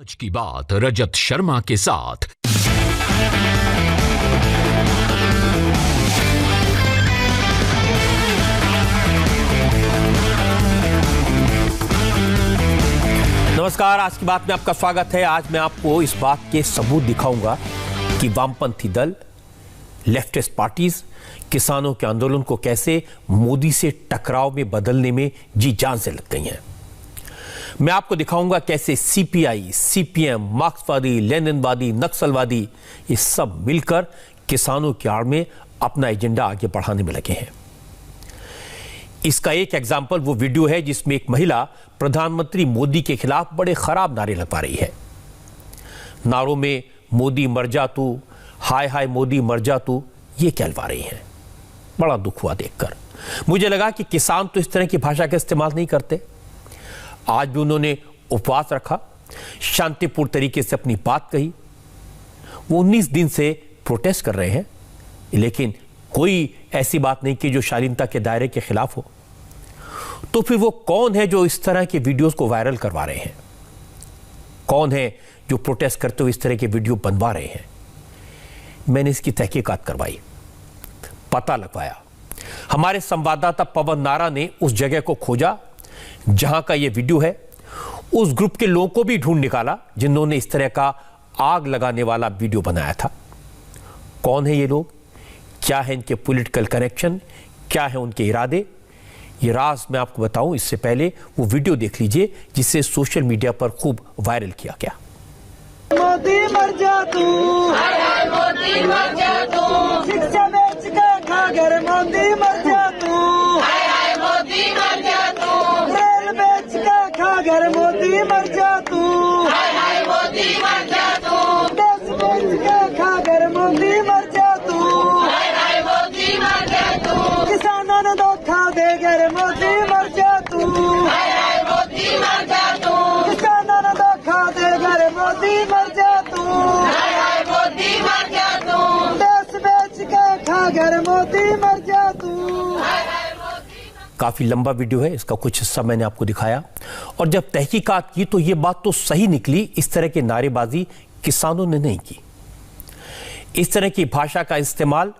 आज की बात रजत शर्मा के साथ। नमस्कार, आज की बात में आपका स्वागत है। आज मैं आपको इस बात के सबूत दिखाऊंगा कि वामपंथी दल, लेफ्टिस्ट पार्टीज किसानों के आंदोलन को कैसे मोदी से टकराव में बदलने में जी जान से लग गई हैं। मैं आपको दिखाऊंगा कैसे सीपीआई, सीपीएम, मार्क्सवादी, लेनिनवादी, नक्सलवादी ये सब मिलकर किसानों की आड़ में अपना एजेंडा आगे बढ़ाने में लगे हैं। इसका एक एग्जाम्पल वो वीडियो है जिसमें एक महिला प्रधानमंत्री मोदी के खिलाफ बड़े खराब नारे लगवा रही है। नारों में मोदी मर जा तू, हाय हाय मोदी मर जा तू, ये कहलवा रही हैं। बड़ा दुख हुआ देखकर। मुझे लगा कि किसान तो इस तरह की भाषा का इस्तेमाल नहीं करते। आज भी उन्होंने उपवास रखा, शांतिपूर्ण तरीके से अपनी बात कही। वो 19 दिन से प्रोटेस्ट कर रहे हैं, लेकिन कोई ऐसी बात नहीं की जो शालीनता के दायरे के खिलाफ हो। तो फिर वो कौन है जो इस तरह के वीडियोस को वायरल करवा रहे हैं? कौन है जो प्रोटेस्ट करते हुए इस तरह के वीडियो बनवा रहे हैं? मैंने इसकी तहकीकात करवाई, पता लगवाया। हमारे संवाददाता पवन नारा ने उस जगह को खोजा जहां का यह वीडियो है। उस ग्रुप के लोगों को भी ढूंढ निकाला जिन्होंने इस तरह का आग लगाने वाला वीडियो बनाया था। कौन है ये लोग, क्या है इनके पॉलिटिकल कनेक्शन, क्या है उनके इरादे, ये राज मैं आपको बताऊं। इससे पहले वो वीडियो देख लीजिए जिसे सोशल मीडिया पर खूब वायरल किया गया। मोदी मर जा तू, हाय हाय मोदी मर जा तू, शिक्षा बेच के खा घर मोदी मर जा तू, हाय हाय मोदी मर जा तू, रेल बेच के खा घर मोदी मर जा तू, हाय हाय मोदी मर जा तू, देश बेच के खा घर मोदी मर जा तू, हाय हाय मोदी मर जा तू, किसानों ने धोखा दे घर मोदी मर जा तू, हाय हाय मोदी मर जा तू, किसानों ने धोखा दे घर मोदी मर जा तू, हाय हाय मोदी मर जा तू, देश बेच के खा घर मोदी मर जा तू, हाय हाय मोदी। काफी लंबा वीडियो है, इसका कुछ हिस्सा मैंने आपको दिखाया। और जब तहकीकात की तो ये बात तो सही निकली, इस तरह की नारेबाजी किसानों ने नहीं की। इस तरह की भाषा का इस्तेमाल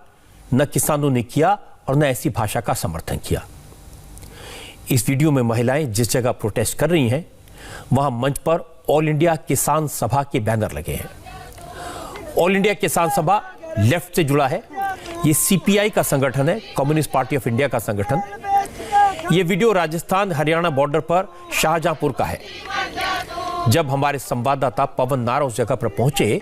न किसानों ने किया और न ऐसी भाषा का समर्थन किया। इस वीडियो में महिलाएं जिस जगह प्रोटेस्ट कर रही हैं वहां मंच पर ऑल इंडिया किसान सभा के बैनर लगे हैं। ऑल इंडिया किसान सभा लेफ्ट से जुड़ा है। ये सीपीआई का संगठन है, कम्युनिस्ट पार्टी ऑफ इंडिया का संगठन। ये वीडियो राजस्थान हरियाणा बॉर्डर पर शाहजहांपुर का है। जब हमारे संवाददाता पवन नारा उस जगह पर पहुंचे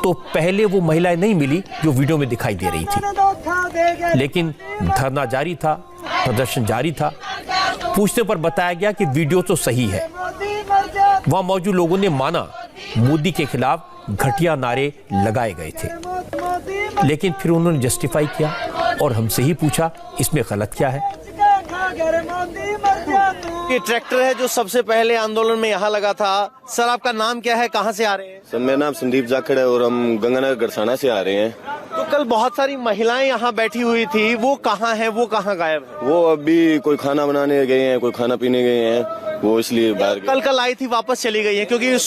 तो पहले वो महिलाएं नहीं मिली जो वीडियो में दिखाई दे रही थी, लेकिन धरना जारी था, प्रदर्शन जारी था। पूछने पर बताया गया कि वीडियो तो सही है। वहां मौजूद लोगों ने माना मोदी के खिलाफ घटिया नारे लगाए गए थे, लेकिन फिर उन्होंने जस्टिफाई किया और हमसे ही पूछा इसमें गलत क्या है। ये ट्रैक्टर है जो सबसे पहले आंदोलन में यहाँ लगा था। सर आपका नाम क्या है, कहाँ से आ रहे हैं? सर मेरा नाम संदीप जाखड़ है और हम गंगानगर गरसाना से आ रहे हैं। तो कल बहुत सारी महिलाएं यहाँ बैठी हुई थी, वो कहाँ हैं, वो कहाँ गायब है? वो अभी कोई खाना बनाने गए हैं, कोई खाना पीने गए हैं, वो इसलिए बाहर गए। कल आई थी, वापस चली गई है, क्योंकि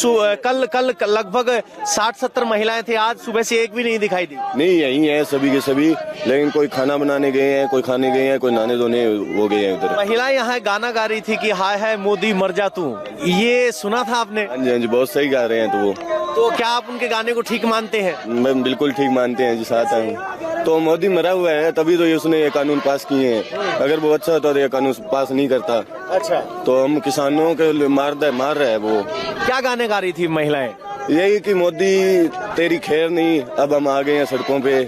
कल लगभग 60-70 महिलाएं थे, आज सुबह से एक भी नहीं दिखाई दी। नहीं यही है सभी के सभी, लेकिन कोई खाना बनाने गए हैं, कोई खाने गए हैं, कोई नहाने धोने वो गए हैं उधर। महिलाएं यहाँ गाना गा रही थी कि हाय हाय मोदी मर जा तू, ये सुना था आपने? हाँ जी, बहुत सही गा रहे हैं। तो वो तो क्या आप उनके गाने को ठीक मानते हैं? मैं बिल्कुल ठीक मानते हैं जी, साथ हूँ। तो मोदी मरा हुआ है तभी तो उसने ये कानून पास किए हैं। अगर वो अच्छा होता तो ये कानून पास नहीं करता। अच्छा, तो हम किसानों के मार रहा है। वो क्या गाने गा रही थी महिलाएं? यही कि मोदी तेरी खैर नहीं, अब हम आ गए हैं सड़कों पे,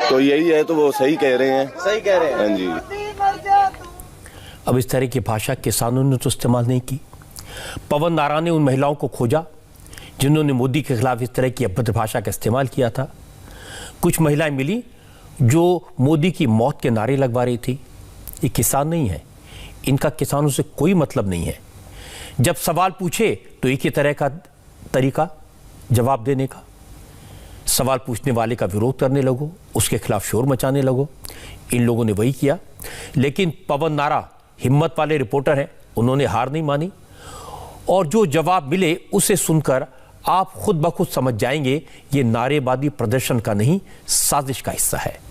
तो यही है। तो वो सही कह रहे हैं। सही कह रहे हैं। हाँ जी। अब इस तरह की भाषा किसानों ने तो इस्तेमाल नहीं की। पवन नारा ने उन महिलाओं को खोजा जिन्होंने मोदी के खिलाफ इस तरह की अभद्र भाषा का इस्तेमाल किया था। कुछ महिलाएं मिली जो मोदी की मौत के नारे लगवा रही थी। ये किसान नहीं है, इनका किसानों से कोई मतलब नहीं है। जब सवाल पूछे तो एक ही तरह का तरीका जवाब देने का। सवाल पूछने वाले का विरोध करने लगो, उसके खिलाफ शोर मचाने लगो। इन लोगों ने वही किया। लेकिन पवन नारा हिम्मत वाले रिपोर्टर हैं, उन्होंने हार नहीं मानी और जो जवाब मिले उसे सुनकर आप खुद ब खुद समझ जाएंगे ये नारेबाजी प्रदर्शन का नहीं, साजिश का हिस्सा है।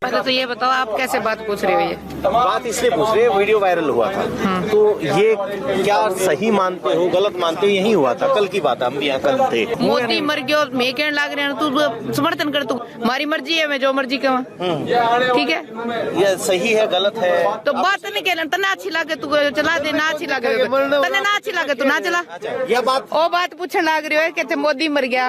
पहले तो ये बताओ आप कैसे बात पूछ रहे हो? ये बात इसलिए पूछ रहे हैं, वीडियो वायरल हुआ था, तो ये क्या सही मानते हो, गलत मानते हो? यही हुआ था, कल की बात है, हम भी यहाँ कल थे। मोदी मर गयो, मैं कहने लग रहे हैं तू समर्थन कर, तू हमारी मर्जी है, मैं जो मर्जी कहूँ, ठीक है? ये सही है गलत है तो बात नहीं कहना, तना अच्छी लगे तू चला दे, ना अच्छी लगे तने ना अच्छी लगे तू ना चला। यह बात ओ बात पूछने लग रहे हो कि मोदी मर गया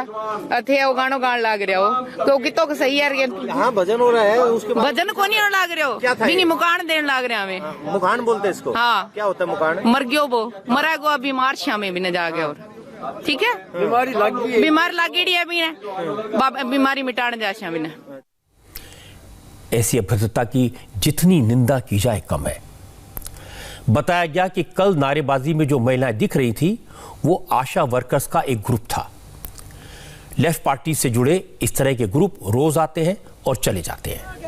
थे, वो गानो गान लग रहे हो क्योंकि तो सही है। यहाँ भजन हो रहा है, भजन को नहीं लग रहे हो, नहीं मुकान देने लग रहे हमें। मुकान बोलते हैं इसको? हाँ। क्या होता है मुकान? मर गयो वो, मरा गो बीमार शामे भी न जागे, और ठीक है बीमारी लग गई है अभी ने, बीमारी मिटाने जा शामी ने। ऐसी अभद्रता की जितनी निंदा की जाए कम है। बताया गया कि कल नारेबाजी में जो महिलाएं दिख रही थी वो आशा वर्कर्स का एक ग्रुप था। लेफ्ट पार्टी से जुड़े इस तरह के ग्रुप रोज आते हैं और चले जाते हैं।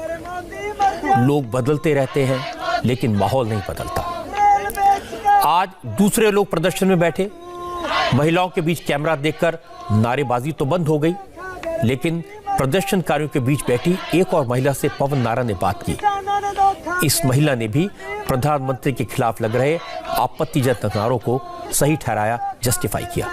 लोग बदलते रहते हैं लेकिन माहौल नहीं बदलता। आज दूसरे लोग प्रदर्शन में बैठे, महिलाओं के बीच कैमरा देखकर नारेबाजी तो बंद हो गई, लेकिन प्रदर्शनकारियों के बीच बैठी एक और महिला से पवन नारा ने बात की। इस महिला ने भी प्रधानमंत्री के खिलाफ लग रहे आपत्तिजनक नारों को सही ठहराया, जस्टिफाई किया।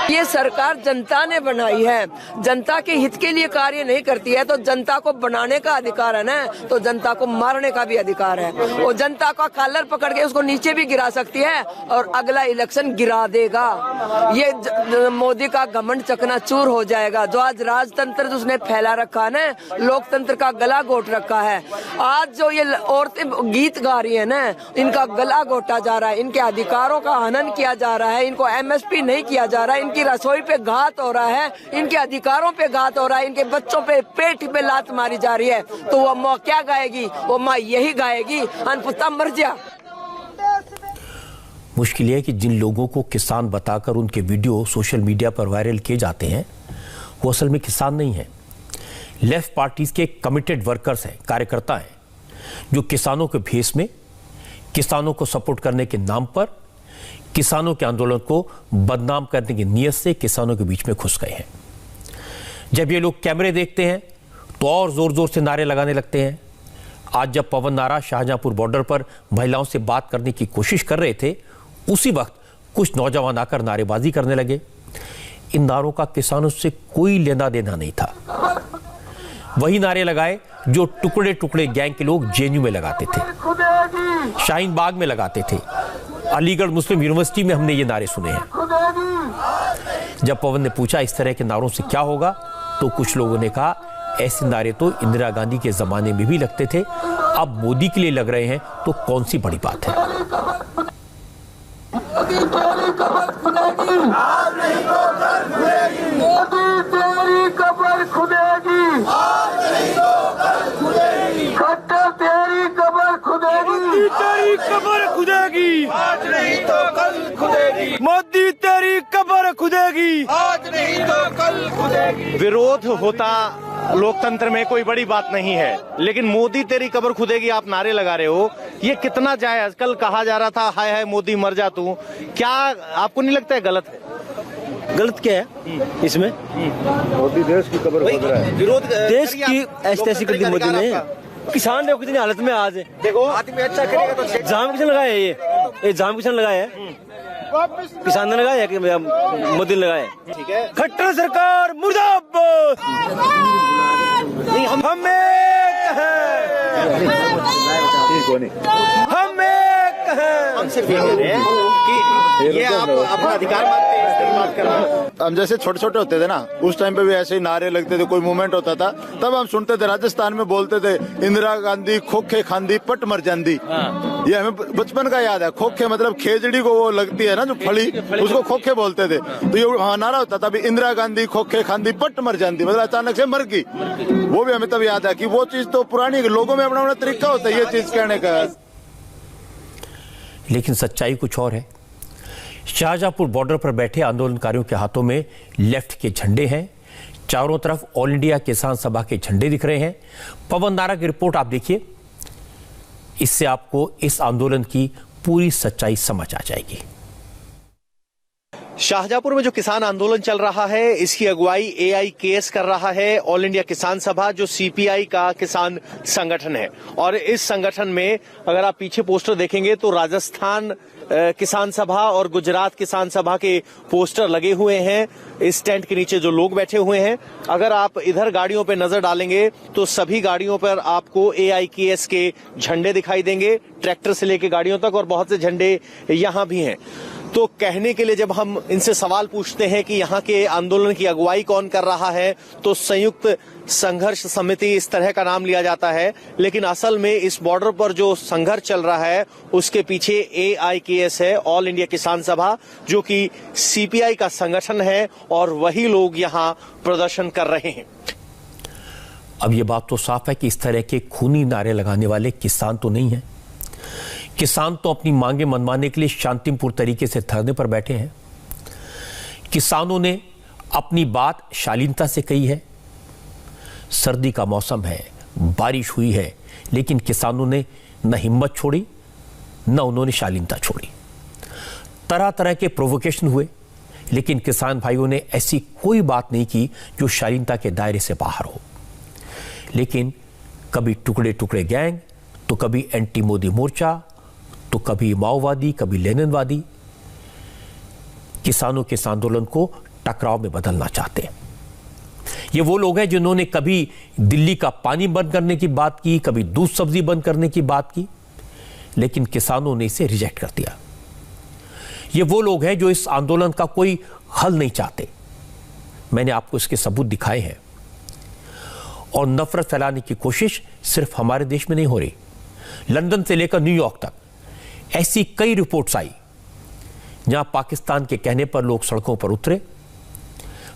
ये सरकार जनता ने बनाई है, जनता के हित के लिए कार्य नहीं करती है, तो जनता को बनाने का अधिकार है ना, तो जनता को मारने का भी अधिकार है। वो जनता का कॉलर पकड़ के उसको नीचे भी गिरा सकती है और अगला इलेक्शन गिरा देगा। ये मोदी का घमंड चकनाचूर हो जाएगा। जो आज राजतंत्र उसने फैला रखा है ना, लोकतंत्र का गला घोट रखा है। आज जो ये औरतें गीत गा रही है ना, इनका गला घोटा जा रहा है, इनके अधिकारों का हनन किया जा रहा है, इनको MSP नहीं किया जा रहा है, इनकी रसोई पे घात हो रहा है, इनके अधिकारों पे घात हो रहा है, इनके बच्चों पे पेट पे लात मारी जा रही है। तो वो माँ क्या गाएगी? वो माँ यही गाएगी, अनपुता मर जा। मुश्किल है कि जिन लोगों को किसान बताकर उनके वीडियो सोशल मीडिया पर वायरल किए जाते हैं वो असल में किसान नहीं है, लेफ्ट पार्टीज के कमिटेड वर्कर्स हैं, कार्यकर्ता हैं, जो किसानों के भेष में किसानों को सपोर्ट करने के नाम पर किसानों के आंदोलन को बदनाम करने की नीयत से किसानों के बीच में घुस गए हैं। जब ये लोग कैमरे देखते हैं तो और जोर जोर से नारे लगाने लगते हैं। आज जब पवन नारा शाहजहांपुर बॉर्डर पर महिलाओं से बात करने की कोशिश कर रहे थे, उसी वक्त कुछ नौजवान आकर नारेबाजी करने लगे। इन नारों का किसानों से कोई लेना देना नहीं था। वही नारे लगाए जो टुकड़े टुकड़े गैंग के लोग JNU में लगाते थे, शाहीन बाग में लगाते थे, अलीगढ़ मुस्लिम यूनिवर्सिटी में हमने ये नारे सुने हैं। जब पवन ने पूछा इस तरह के नारों से क्या होगा, तो कुछ लोगों ने कहा ऐसे नारे तो इंदिरा गांधी के जमाने में भी लगते थे, अब मोदी के लिए लग रहे हैं तो कौन सी बड़ी बात है। आज नहीं तो कल खुदेगी, मोदी तेरी कब्र खुदेगी, आज नहीं तो कल खुदेगी। विरोध होता लोकतंत्र में कोई बड़ी बात नहीं है, लेकिन मोदी तेरी कब्र खुदेगी आप नारे लगा रहे हो, ये कितना जायज? कल कहा जा रहा था हाय हाय मोदी मर जा तू, क्या आपको नहीं लगता है गलत है? गलत क्या है इसमें? मोदी देश की कब्र खोद रहा है। विरोध देश की ऐसी कर दी मोदी ने। किसान देखो कितनी हालत में आज है। देखो आदमी अच्छा करेगा तो जाम किसान लगाया है, ये जाम किसान लगाया है, किसान ने लगाया है कि मोदी ने लगाया है। ठीक है, खट्टर सरकार मुर्दाबाद। हम एक हैं, हम एक हैं। हम सिर्फ ये कह रहे हैं कि ये आप अपना अधिकार मानते हैं इस बात करना। हम जैसे छोटे छोटे होते थे ना, उस टाइम पे भी ऐसे ही नारे लगते थे, कोई मूवमेंट होता था तब हम सुनते थे। राजस्थान में बोलते थे इंदिरा गांधी खोखे खांदी पट मर जांदी। ये हमें बचपन का याद है। खोखे मतलब खेजड़ी को वो लगती है ना जो फली, उसको खोखे बोलते थे। तो ये नारा होता था इंदिरा गांधी खोखे खांदी पट मर जांदी, मतलब अचानक से मर गई। वो भी हमें तब याद है कि वो चीज तो पुरानी, लोगों में अपना अपना तरीका होता है ये चीज कहने का। लेकिन सच्चाई कुछ और है। शाहजहांपुर बॉर्डर पर बैठे आंदोलनकारियों के हाथों में लेफ्ट के झंडे हैं, चारों तरफ ऑल इंडिया किसान सभा के झंडे दिख रहे हैं। पवन नारा की रिपोर्ट आप देखिए, इससे आपको इस आंदोलन की पूरी सच्चाई समझ आ जाएगी। शाहजहांपुर में जो किसान आंदोलन चल रहा है, इसकी अगुवाई AIKS कर रहा है, ऑल इंडिया किसान सभा, जो CPI का किसान संगठन है। और इस संगठन में अगर आप पीछे पोस्टर देखेंगे तो राजस्थान किसान सभा और गुजरात किसान सभा के पोस्टर लगे हुए हैं। इस टेंट के नीचे जो लोग बैठे हुए हैं, अगर आप इधर गाड़ियों पे नजर डालेंगे तो सभी गाड़ियों पर आपको AIKS के झंडे दिखाई देंगे, ट्रैक्टर से लेके गाड़ियों तक, और बहुत से झंडे यहां भी हैं। तो कहने के लिए जब हम इनसे सवाल पूछते हैं कि यहाँ के आंदोलन की अगुवाई कौन कर रहा है, तो संयुक्त संघर्ष समिति इस तरह का नाम लिया जाता है, लेकिन असल में इस बॉर्डर पर जो संघर्ष चल रहा है उसके पीछे AIKS है, ऑल इंडिया किसान सभा, जो कि CPI का संगठन है, और वही लोग यहाँ प्रदर्शन कर रहे हैं। अब ये बात तो साफ है कि इस तरह के खूनी नारे लगाने वाले किसान तो नहीं हैं। किसान तो अपनी मांगे मनवाने के लिए शांतिपूर्ण तरीके से धरने पर बैठे हैं। किसानों ने अपनी बात शालीनता से कही है। सर्दी का मौसम है, बारिश हुई है, लेकिन किसानों ने न हिम्मत छोड़ी न उन्होंने शालीनता छोड़ी। तरह तरह के प्रोवोकेशन हुए, लेकिन किसान भाइयों ने ऐसी कोई बात नहीं की जो शालीनता के दायरे से बाहर हो। लेकिन कभी टुकड़े टुकड़े गैंग, तो कभी एंटी मोदी मोर्चा, तो कभी माओवादी, कभी लेनिनवादी किसानों के इस आंदोलन को टकराव में बदलना चाहते हैं। ये वो लोग हैं जिन्होंने कभी दिल्ली का पानी बंद करने की बात की, कभी दूध सब्जी बंद करने की बात की, लेकिन किसानों ने इसे रिजेक्ट कर दिया। ये वो लोग हैं जो इस आंदोलन का कोई हल नहीं चाहते। मैंने आपको इसके सबूत दिखाए हैं। और नफरत फैलाने की कोशिश सिर्फ हमारे देश में नहीं हो रही, लंदन से लेकर न्यूयॉर्क तक ऐसी कई रिपोर्ट्स आई जहां पाकिस्तान के कहने पर लोग सड़कों पर उतरे,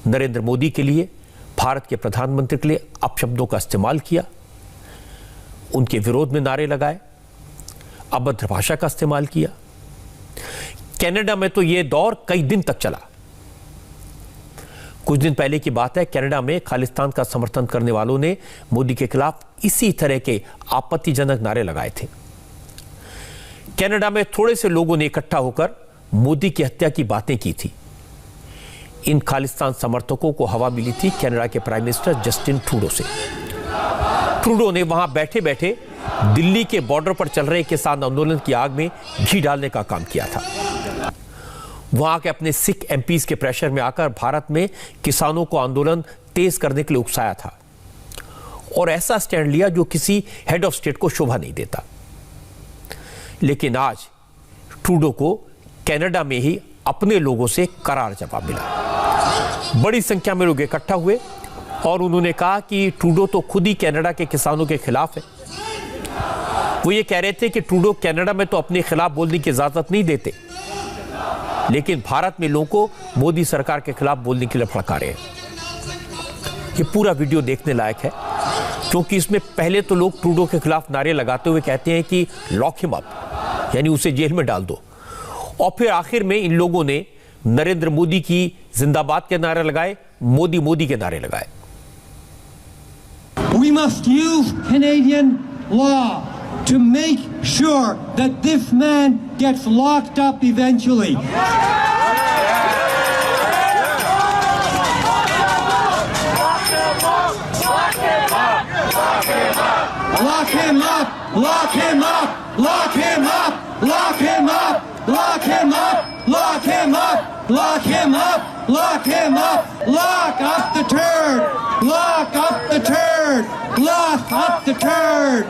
नरेंद्र मोदी के लिए, भारत के प्रधानमंत्री के लिए अपशब्दों का इस्तेमाल किया, उनके विरोध में नारे लगाए, अभद्र भाषा का इस्तेमाल किया। कनाडा में तो यह दौर कई दिन तक चला। कुछ दिन पहले की बात है, कनाडा में खालिस्तान का समर्थन करने वालों ने मोदी के खिलाफ इसी तरह के आपत्तिजनक नारे लगाए थे। कनाडा में थोड़े से लोगों ने इकट्ठा होकर मोदी की हत्या की बातें की थी। इन खालिस्तान समर्थकों को हवा मिली थी कनाडा के प्राइम मिनिस्टर जस्टिन ट्रूडो से। ट्रूडो ने वहां बैठे बैठे दिल्ली के बॉर्डर पर चल रहे किसान आंदोलन की आग में घी डालने का काम किया था। वहां के अपने सिख MPs के प्रेशर में आकर भारत में किसानों को आंदोलन तेज करने के लिए उकसाया था, और ऐसा स्टैंड लिया जो किसी हेड ऑफ स्टेट को शोभा नहीं देता। लेकिन आज ट्रूडो को कनाडा में ही अपने लोगों से करार जवाब मिला। बड़ी संख्या में लोग इकट्ठा हुए और उन्होंने कहा कि ट्रूडो तो खुद ही कनाडा के किसानों के खिलाफ है। वो ये कह रहे थे कि ट्रूडो कनाडा में तो अपने खिलाफ बोलने की इजाजत नहीं देते, लेकिन भारत में लोगों को मोदी सरकार के खिलाफ बोलने के लिए भड़का रहे हैं। ये पूरा वीडियो देखने लायक है, क्योंकि इसमें पहले तो लोग ट्रूडो के खिलाफ नारे लगाते हुए कहते हैं कि लॉक हिम अप, यानी उसे जेल में डाल दो, और फिर आखिर में इन लोगों ने नरेंद्र मोदी की जिंदाबाद के नारे लगाए, मोदी मोदी के नारे लगाए। We must use Canadian law to make sure that this man gets locked up eventually. Lock him up! Lock him up! Lock him up! Lock him up! Lock him up! Lock him up! Lock him up! Lock him up! Lock up the turd! Lock up the turd! Lock up the turd!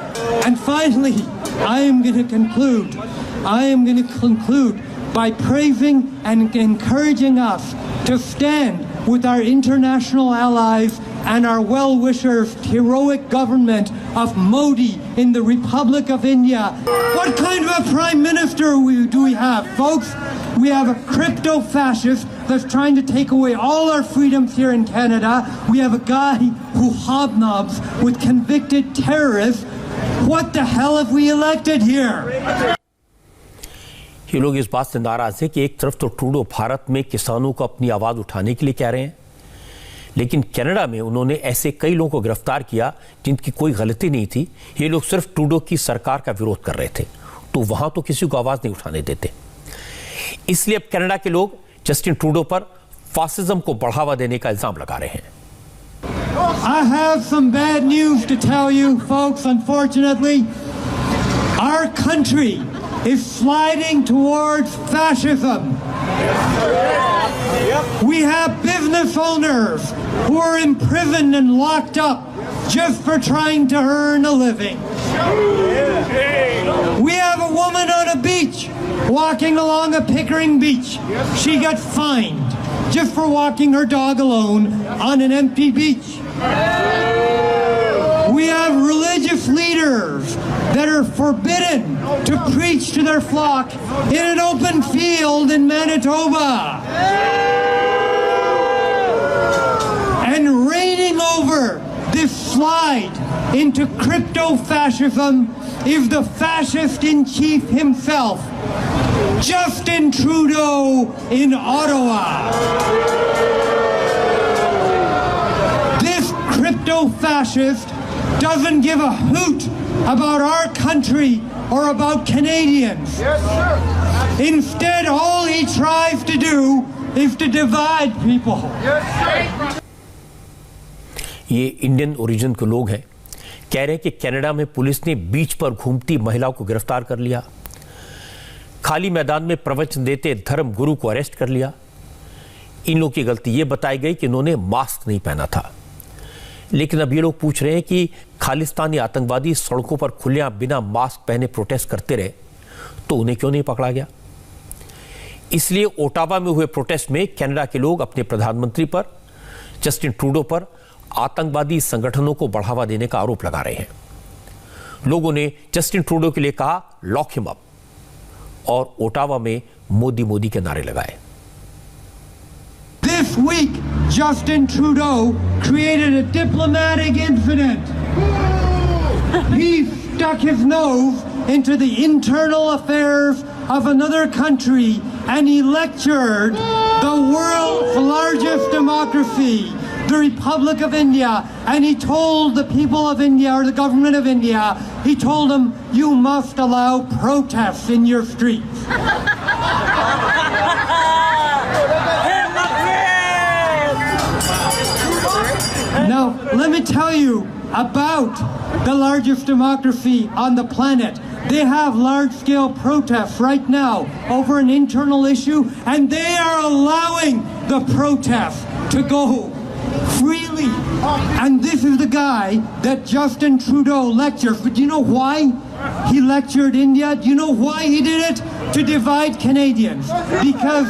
And finally, I am going to conclude. I am going to conclude by praising and encouraging us to stand with our international allies and our well-wishers, heroic government of Modi in the Republic of India. What kind of a prime minister do we have, folks? We have a crypto-fascist that's trying to take away all our freedoms here in Canada. We have a guy who hobnobs with convicted terrorists. What the hell have we elected here? ये लोग इस बात से नाराज हैं कि एक तरफ तो ट्रूडो भारत में किसानों को अपनी आवाज उठाने के लिए कह रहे हैं, लेकिन कनाडा में उन्होंने ऐसे कई लोगों को गिरफ्तार किया जिनकी कोई गलती नहीं थी। ये लोग सिर्फ ट्रूडो की सरकार का विरोध कर रहे थे, तो वहां तो किसी को आवाज नहीं उठाने देते। इसलिए अब कनाडा के लोग जस्टिन ट्रूडो पर फासिज्म को बढ़ावा देने का इल्जाम लगा रहे हैं। I have some bad news to tell you, folks. Unfortunately, our country is sliding towards fascism. We have business owners who are imprisoned and locked up just for trying to earn a living. We have a woman on a beach walking along a Pickering beach. She got fined just for walking her dog alone on an empty beach. We have religious leaders that are forbidden to preach to their flock in an open field in Manitoba. And reigning over this slide into crypto-fascism is the fascist-in-chief himself, Justin Trudeau in Ottawa. This crypto-fascist doesn't give a hoot about our country or about Canadians. Instead, all he tries to do is to divide people. ये Indian origin के लोग हैं, कह रहे हैं कि Canada में police ने बीच पर घूमती महिला को गिरफ्तार कर लिया, खाली मैदान में प्रवचन देते धर्म गुरु को अरेस्ट कर लिया। इन लोगों की गलती ये बताई गई कि इन्होंने मास्क नहीं पहना था। लेकिन अब ये लोग पूछ रहे हैं कि खालिस्तानी आतंकवादी सड़कों पर खुलेआम बिना मास्क पहने प्रोटेस्ट करते रहे तो उन्हें क्यों नहीं पकड़ा गया। इसलिए ओटावा में हुए प्रोटेस्ट में कनाडा के लोग अपने प्रधानमंत्री पर, जस्टिन ट्रूडो पर आतंकवादी संगठनों को बढ़ावा देने का आरोप लगा रहे हैं। लोगों ने जस्टिन ट्रूडो के लिए कहा लॉक हिम अप और ओटावा में मोदी मोदी के नारे लगाए। This week, Justin Trudeau created a diplomatic incident. He stuck his nose into the internal affairs of another country and he lectured the world's largest democracy, the Republic of India, and he told the people of India, or the government of India, he told them, you must allow protests in your streets. Now, let me tell you about the largest democracy on the planet. They have large-scale protests right now over an internal issue, and they are allowing the protests to go freely. And this is the guy that Justin Trudeau lectures. But do you know why he lectured India? Do you know why he did it? To divide Canadians. Because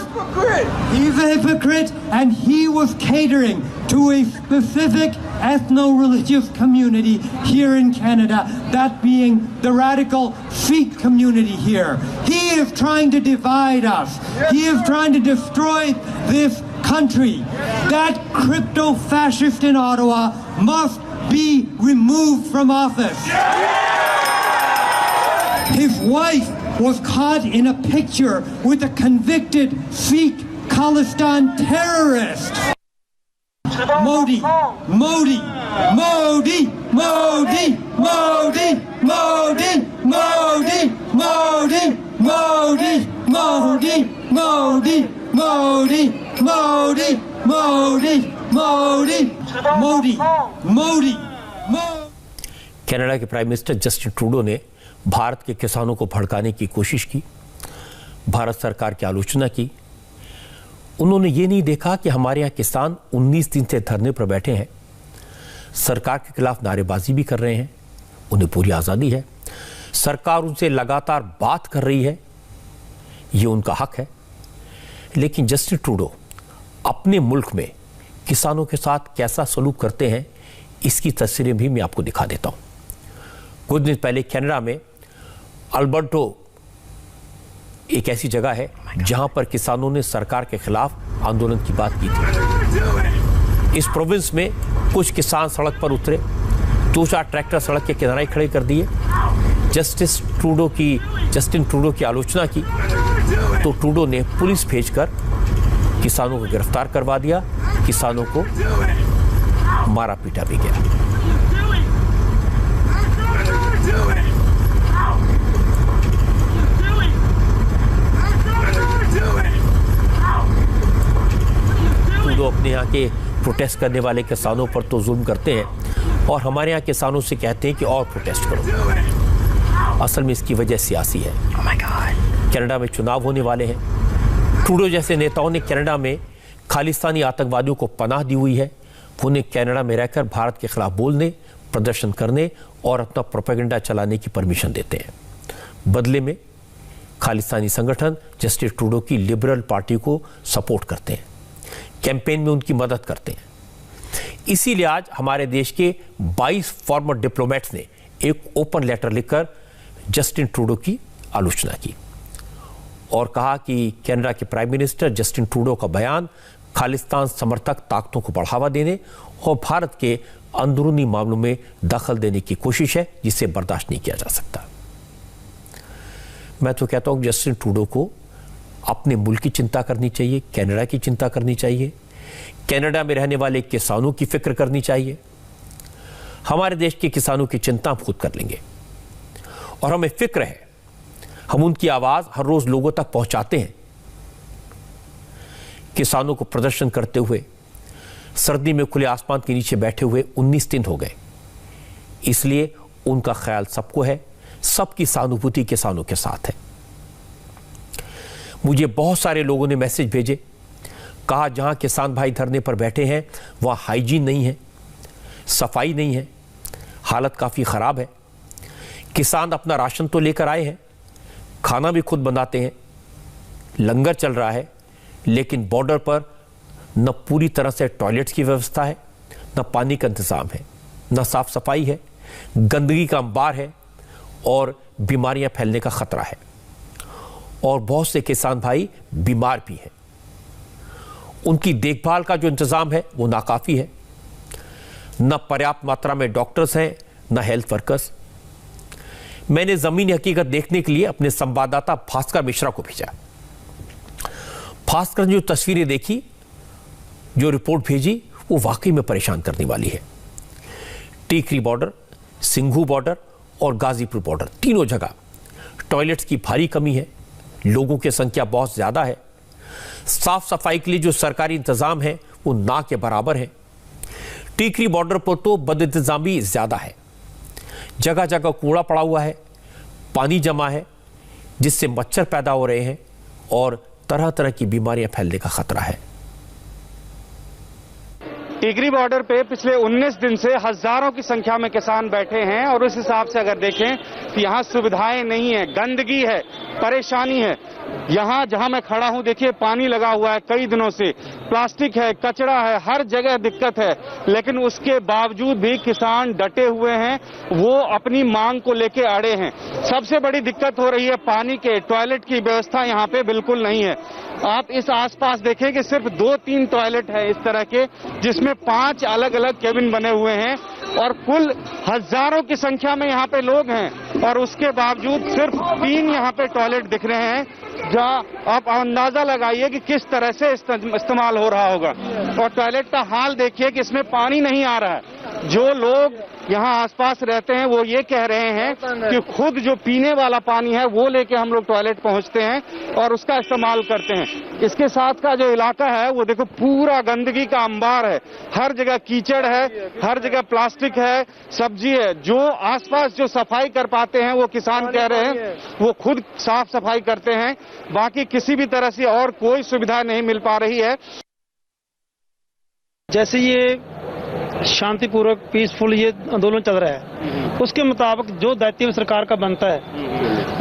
he's a hypocrite and he was catering to a specific ethno-religious community here in Canada, that being the radical Sikh community here. He is trying to divide us. He is trying to destroy this country. That crypto-fascist in Ottawa must be removed from office. His wife was caught in a picture with a convicted Sikh Khalistan terrorist. Modi, Modi, Modi, Modi, Modi, Modi, Modi, Modi, Modi, Modi, Modi, Modi, Modi, Modi, Modi, Modi, Modi. Canada के prime minister Justin Trudeau ने भारत के किसानों को भड़काने की कोशिश की, भारत सरकार की आलोचना की। उन्होंने ये नहीं देखा कि हमारे यहाँ किसान 19 दिन से धरने पर बैठे हैं, सरकार के खिलाफ नारेबाजी भी कर रहे हैं, उन्हें पूरी आज़ादी है, सरकार उनसे लगातार बात कर रही है, ये उनका हक है। लेकिन जस्टिन ट्रूडो अपने मुल्क में किसानों के साथ कैसा सलूक करते हैं, इसकी तस्वीरें भी मैं आपको दिखा देता हूँ। कुछ दिन पहले कनाडा में अल्बर्टो एक ऐसी जगह है जहां पर किसानों ने सरकार के खिलाफ आंदोलन की बात की थी। इस प्रोविंस में कुछ किसान सड़क पर उतरे, 2-4 ट्रैक्टर सड़क के किनारे खड़े कर दिए। जस्टिन ट्रूडो की आलोचना की तो ट्रूडो ने पुलिस भेजकर किसानों को गिरफ्तार करवा दिया, किसानों को मारा पीटा भी गया। अपने यहाँ के प्रोटेस्ट करने वाले किसानों पर तो जुल्म करते हैं और हमारे यहाँ किसानों से कहते हैं कि और प्रोटेस्ट करो। असल में इसकी वजह सियासी है। कनाडा में चुनाव होने वाले हैं। ट्रूडो जैसे नेताओं ने कनाडा में खालिस्तानी आतंकवादियों को पनाह दी हुई है। उन्हें कनाडा में रहकर भारत के खिलाफ बोलने, प्रदर्शन करने और अपना प्रोपेगेंडा चलाने की परमिशन देते हैं। बदले में खालिस्तानी संगठन जस्टिन ट्रूडो की लिबरल पार्टी को सपोर्ट करते हैं, कैंपेन में उनकी मदद करते हैं। इसीलिए आज हमारे देश के 22 फॉर्मर डिप्लोमेट्स ने एक ओपन लेटर लिखकर जस्टिन ट्रूडो की आलोचना की और कहा कि कनाडा के प्राइम मिनिस्टर जस्टिन ट्रूडो का बयान खालिस्तान समर्थक ताकतों को बढ़ावा देने और भारत के अंदरूनी मामलों में दखल देने की कोशिश है, जिसे बर्दाश्त नहीं किया जा सकता। मैं तो कहता हूं जस्टिन ट्रूडो को अपने मुल्क की चिंता करनी चाहिए, कनाडा की चिंता करनी चाहिए, कनाडा में रहने वाले किसानों की फिक्र करनी चाहिए। हमारे देश के किसानों की चिंता हम खुद कर लेंगे और हमें फिक्र है, हम उनकी आवाज हर रोज लोगों तक पहुंचाते हैं। किसानों को प्रदर्शन करते हुए सर्दी में खुले आसमान के नीचे बैठे हुए 19 दिन हो गए, इसलिए उनका ख्याल सबको है, सबकी सहानुभूति किसानों के साथ है। मुझे बहुत सारे लोगों ने मैसेज भेजे, कहा जहां किसान भाई धरने पर बैठे हैं वहां हाइजीन नहीं है, सफाई नहीं है, हालत काफी खराब है। किसान अपना राशन तो लेकर आए हैं, खाना भी खुद बनाते हैं, लंगर चल रहा है, लेकिन बॉर्डर पर न पूरी तरह से टॉयलेट्स की व्यवस्था है, न पानी का इंतजाम है, न साफ सफाई है, गंदगी का अंबार है और बीमारियां फैलने का खतरा है। और बहुत से किसान भाई बीमार भी हैं। उनकी देखभाल का जो इंतजाम है वो नाकाफी है। न पर्याप्त मात्रा में डॉक्टर्स हैं, न हेल्थ वर्कर्स। मैंने जमीनी हकीकत देखने के लिए अपने संवाददाता भास्कर मिश्रा को भेजा। भास्कर ने जो तस्वीरें देखी, जो रिपोर्ट भेजी, वो वाकई में परेशान करने वाली है। टीकरी बॉर्डर, सिंघू बॉर्डर और गाजीपुर बॉर्डर, तीनों जगह टॉयलेट्स की भारी कमी है, लोगों की संख्या बहुत ज्यादा है, साफ सफाई के लिए जो सरकारी इंतजाम है वो ना के बराबर है। टीकरी बॉर्डर पर तो बदइंतजामी ज्यादा है, जगह जगह कूड़ा पड़ा हुआ है, पानी जमा है, जिससे मच्छर पैदा हो रहे हैं और तरह तरह की बीमारियां फैलने का खतरा है। टीकरी बॉर्डर पे पिछले 19 दिन से हजारों की संख्या में किसान बैठे हैं और उस हिसाब से अगर देखें तो यहाँ सुविधाएं नहीं है, गंदगी है, परेशानी है। यहाँ जहाँ मैं खड़ा हूँ देखिए पानी लगा हुआ है कई दिनों से, प्लास्टिक है, कचरा है, हर जगह दिक्कत है, लेकिन उसके बावजूद भी किसान डटे हुए हैं, वो अपनी मांग को लेके अड़े हैं। सबसे बड़ी दिक्कत हो रही है पानी के, टॉयलेट की व्यवस्था यहाँ पे बिल्कुल नहीं है। आप इस आसपास देखें कि सिर्फ 2-3 टॉयलेट है इस तरह के, जिसमें 5 अलग अलग केबिन बने हुए हैं और कुल हजारों की संख्या में यहाँ पे लोग हैं और उसके बावजूद सिर्फ 3 यहाँ पे टॉयलेट दिख रहे हैं, जहाँ आप अंदाजा लगाइए कि किस तरह से इस्तेमाल हो रहा होगा। और टॉयलेट का हाल देखिए कि इसमें पानी नहीं आ रहा है। जो लोग यहाँ आसपास रहते हैं वो ये कह रहे हैं कि खुद जो पीने वाला पानी है वो लेके हम लोग टॉयलेट पहुंचते हैं और उसका इस्तेमाल करते हैं। इसके साथ का जो इलाका है वो देखो पूरा गंदगी का अंबार है, हर जगह कीचड़ है, हर जगह प्लास्टिक है, सब्जी है। जो आसपास जो सफाई कर पाते हैं वो किसान कह रहे हैं वो खुद साफ सफाई करते हैं, बाकी किसी भी तरह से और कोई सुविधा नहीं मिल पा रही है। जैसे ये शांतिपूर्वक पीसफुल ये आंदोलन चल रहा है, उसके मुताबिक जो दायित्व सरकार का बनता है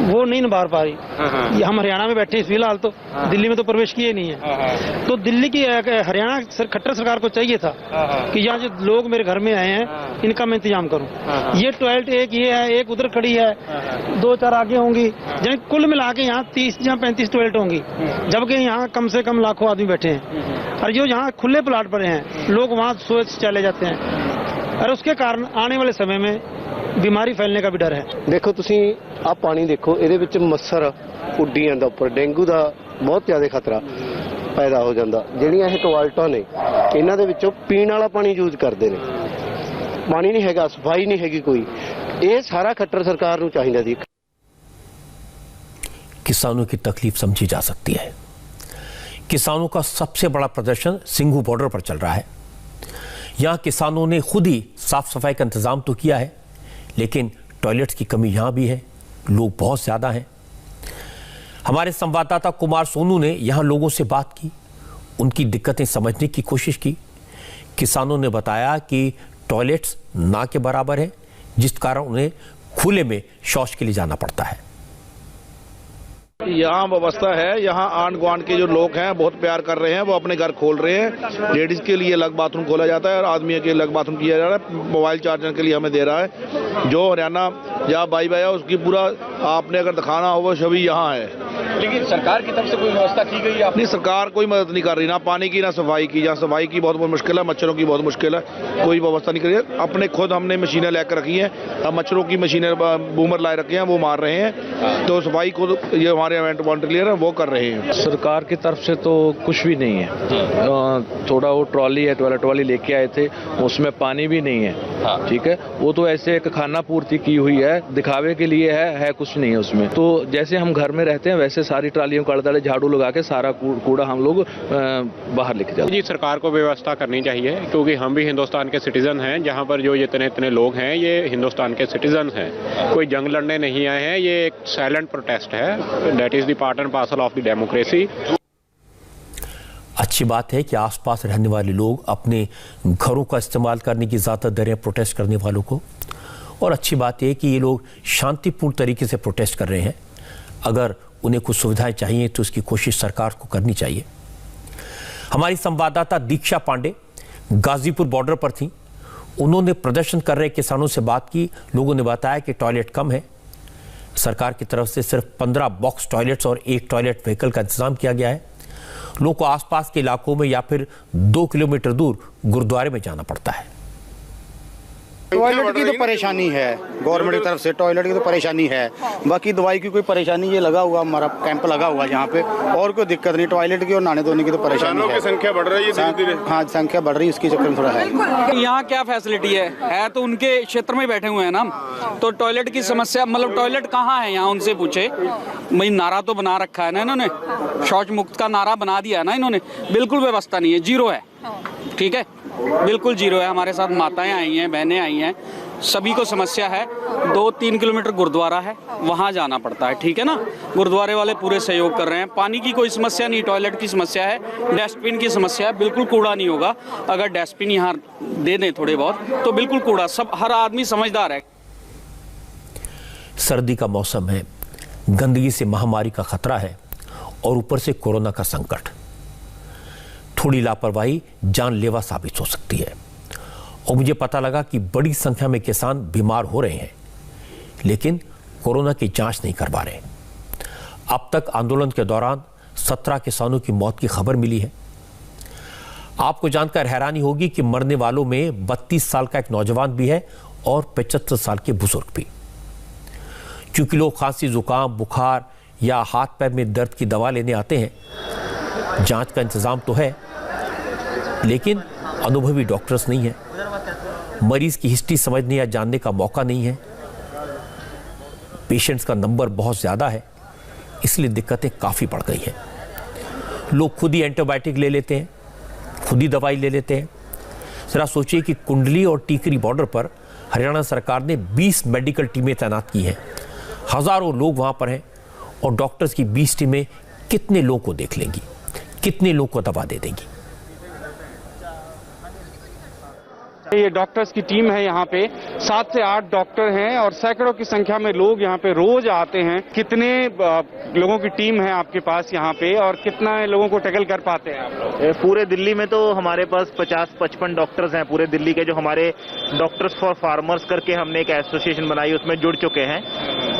वो नहीं निभा पा रही। हम हरियाणा में बैठे हैं फिलहाल, तो दिल्ली में तो प्रवेश किए नहीं है। तो दिल्ली की हरियाणा खट्टर सरकार को चाहिए था कि यहाँ जो लोग मेरे घर में आए हैं इनका मैं इंतजाम करूँ। ये टॉयलेट एक ये है, एक उधर खड़ी है, 2-4 आगे होंगी, यानी कुल मिला के यहाँ 30 या 35 टॉयलेट होंगी, जबकि यहाँ कम से कम लाखों आदमी बैठे हैं। और जो यहाँ खुले प्लाट पड़े हैं, लोग वहाँ सोच चले जाते हैं और उसके कारण आने वाले समय में बीमारी फैलने का भी डर है। देखो ਤੁਸੀਂ ਆ ਪਾਣੀ ਦੇਖੋ, ਇਹਦੇ ਵਿੱਚ ਮੱਛਰ ਉੱਡੀ ਜਾਂਦਾ ਉੱਪਰ, ਡੇਂਗੂ ਦਾ ਬਹੁਤ ਜ਼ਿਆਦਾ ਖਤਰਾ ਪੈਦਾ ਹੋ ਜਾਂਦਾ। ਜਿਹੜੀਆਂ ਇਹ ਟੋਇਲਟਾਂ ਨੇ ਇਹਨਾਂ ਦੇ ਵਿੱਚੋਂ ਪੀਣ ਵਾਲਾ ਪਾਣੀ ਯੂਜ਼ ਕਰਦੇ ਨੇ, ਪਾਣੀ ਨਹੀਂ ਹੈਗਾ, ਸਫਾਈ ਨਹੀਂ ਹੈਗੀ ਕੋਈ। ਇਹ ਸਾਰਾ ਖੱਟਰ ਸਰਕਾਰ ਨੂੰ ਚਾਹੀਦਾ ਸੀ। किसानों की तकलीफ समझी जा सकती है। किसानों का सबसे बड़ा प्रदर्शन सिंघू बॉर्डर पर चल रहा है। यहां किसानों ने खुद ही साफ सफाई का इंतजाम तो किया है, लेकिन टॉयलेट्स की कमी यहां भी है, लोग बहुत ज्यादा हैं। हमारे संवाददाता कुमार सोनू ने यहां लोगों से बात की, उनकी दिक्कतें समझने की कोशिश की। किसानों ने बताया कि टॉयलेट्स ना के बराबर है, जिस कारण उन्हें खुले में शौच के लिए जाना पड़ता है। यहाँ व्यवस्था है, यहाँ आंढ गुआंढ के जो लोग हैं बहुत प्यार कर रहे हैं, वो अपने घर खोल रहे हैं। लेडीज के लिए अलग बाथरूम खोला जाता है और आदमियों के लिए अलग बाथरूम किया जा रहा है। मोबाइल चार्जर के लिए हमें दे रहा है। जो हरियाणा जहाँ बाई है उसकी पूरा आपने अगर दिखाना हो वो सभी यहाँ है। लेकिन सरकार की तरफ से कोई व्यवस्था की गई है? नहीं, सरकार कोई मदद नहीं कर रही, ना पानी की ना सफाई की। जहाँ सफाई की बहुत मुश्किल है, मच्छरों की बहुत मुश्किल है, कोई व्यवस्था नहीं करी है। अपने खुद हमने मशीनें लेकर रखी हैं, अब मच्छरों की मशीनें बूमर लाए रखे हैं, वो मार रहे हैं। तो सफाई खुद ये हमारे वॉलंटियर है वो कर रहे हैं। सरकार की तरफ से तो कुछ भी नहीं है। थोड़ा वो ट्रॉली है, टॉयलेट वाली लेके आए थे, उसमें पानी भी नहीं है। ठीक है, वो तो ऐसे एक खाना पूर्ति की हुई है, दिखावे के लिए है कुछ नहीं है उसमें। तो जैसे हम घर में रहते हैं वैसे सारी ट्रालियों का अड़दड़े झाड़ू लगा के सारा कूड़ा हम लोग बाहर लेके जाते हैं। जी, सरकार को व्यवस्था करनी चाहिए, क्योंकि हम भी हिंदुस्तान के सिटीजन हैं। जहाँ पर जो इतने लोग हैं ये हिंदुस्तान के सिटीजन हैं, कोई जंग लड़ने नहीं आए हैं। ये एक साइलेंट प्रोटेस्ट है, that is the part and parcel of the democracy. अच्छी बात है कि आसपास रहने वाले लोग अपने घरों का इस्तेमाल करने की इजाजत दे रहे हैं प्रोटेस्ट करने वालों को, और अच्छी बात है कि ये लोग शांतिपूर्ण तरीके से प्रोटेस्ट कर रहे हैं। अगर उन्हें कुछ सुविधाएं चाहिए तो उसकी कोशिश सरकार को करनी चाहिए। हमारी संवाददाता दीक्षा पांडे गाजीपुर बॉर्डर पर थी, उन्होंने प्रदर्शन कर रहे किसानों से बात की। लोगों ने बताया कि टॉयलेट कम है, सरकार की तरफ से सिर्फ 15 बॉक्स टॉयलेट्स और 1 टॉयलेट व्हीकल का इंतजाम किया गया है। लोगों को आसपास के इलाकों में या फिर 2 किलोमीटर दूर गुरुद्वारे में जाना पड़ता है। टॉयलेट की तो परेशानी है, गवर्नमेंट की तरफ से टॉयलेट की तो परेशानी है। बाकी दवाई की कोई परेशानी, ये लगा हुआ हमारा कैंप लगा हुआ यहाँ पे, और कोई दिक्कत नहीं। टॉयलेट की और नहाने धोने की तो परेशानी है। संख्या बढ़ रही है धीरे-धीरे। हाँ, संख्या बढ़ रही है, इसके चक्कर में थोड़ा है। यहाँ क्या फैसिलिटी है तो उनके क्षेत्र में बैठे हुए हैं ना, तो टॉयलेट की समस्या, मतलब टॉयलेट कहाँ है यहाँ उनसे पूछे। भाई नारा तो बना रखा है ना इन्होंने, शौच मुक्त का नारा बना दिया है ना इन्होंने, बिल्कुल व्यवस्था नहीं है, जीरो है। ठीक है, बिल्कुल जीरो है। हमारे साथ माताएं आई हैं, बहनें आई हैं, सभी को समस्या है। 2-3 किलोमीटर गुरुद्वारा है, वहाँ जाना पड़ता है। ठीक है ना, गुरुद्वारे वाले पूरे सहयोग कर रहे हैं। पानी की कोई समस्या नहीं, टॉयलेट की समस्या है, डस्टबिन की समस्या है, बिल्कुल कूड़ा नहीं होगा। अगर डस्टबिन यहाँ दे दें थोड़े बहुत तो बिल्कुल कूड़ा, सब हर आदमी समझदार है। सर्दी का मौसम है, गंदगी से महामारी का खतरा है और ऊपर से कोरोना का संकट। थोड़ी लापरवाही जानलेवा साबित हो सकती है। और मुझे पता लगा कि बड़ी संख्या में किसान बीमार हो रहे हैं, लेकिन कोरोना की जांच नहीं करवा रहे। अब तक आंदोलन के दौरान 17 किसानों की मौत की खबर मिली है। आपको जानकर हैरानी होगी कि मरने वालों में 32 साल का एक नौजवान भी है और 75 साल के बुजुर्ग भी। क्योंकि लोग खांसी, जुकाम, बुखार या हाथ पैर में दर्द की दवा लेने आते हैं, जांच का इंतजाम तो है, लेकिन अनुभवी डॉक्टर्स नहीं है, मरीज की हिस्ट्री समझने या जानने का मौका नहीं है, पेशेंट्स का नंबर बहुत ज्यादा है, इसलिए दिक्कतें काफी बढ़ गई हैं। लोग खुद ही एंटीबायोटिक ले लेते हैं, खुद ही दवाई ले लेते हैं। जरा सोचिए कि कुंडली और टीकरी बॉर्डर पर हरियाणा सरकार ने 20 मेडिकल टीमें तैनात की हैं, हजारों लोग वहां पर हैं, और डॉक्टर्स की 20 टीमें कितने लोगों को देख लेंगी, कितने लोगों को दवा दे देंगी। ये डॉक्टर्स की टीम है यहाँ पे, 7 से 8 डॉक्टर हैं और सैकड़ों की संख्या में लोग यहाँ पे रोज आते हैं। कितने लोगों की टीम है आपके पास यहाँ पे और कितना लोगों को टैकल कर पाते हैं आप लोग? पूरे दिल्ली में तो हमारे पास 50-55 डॉक्टर्स हैं पूरे दिल्ली के, जो हमारे डॉक्टर्स फॉर फार्मर्स करके हमने एक एसोसिएशन बनाई, उसमें जुड़ चुके हैं।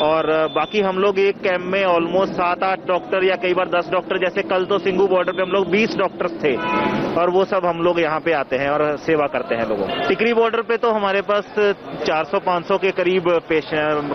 और बाकी हम लोग एक कैंप में ऑलमोस्ट 7-8 डॉक्टर या कई बार 10 डॉक्टर, जैसे कल तो सिंघू बॉर्डर पे हम लोग 20 डॉक्टर्स थे और वो सब हम लोग यहाँ पे आते हैं और सेवा करते हैं लोगों। टिकरी बॉर्डर पे तो हमारे पास 400-500 के करीब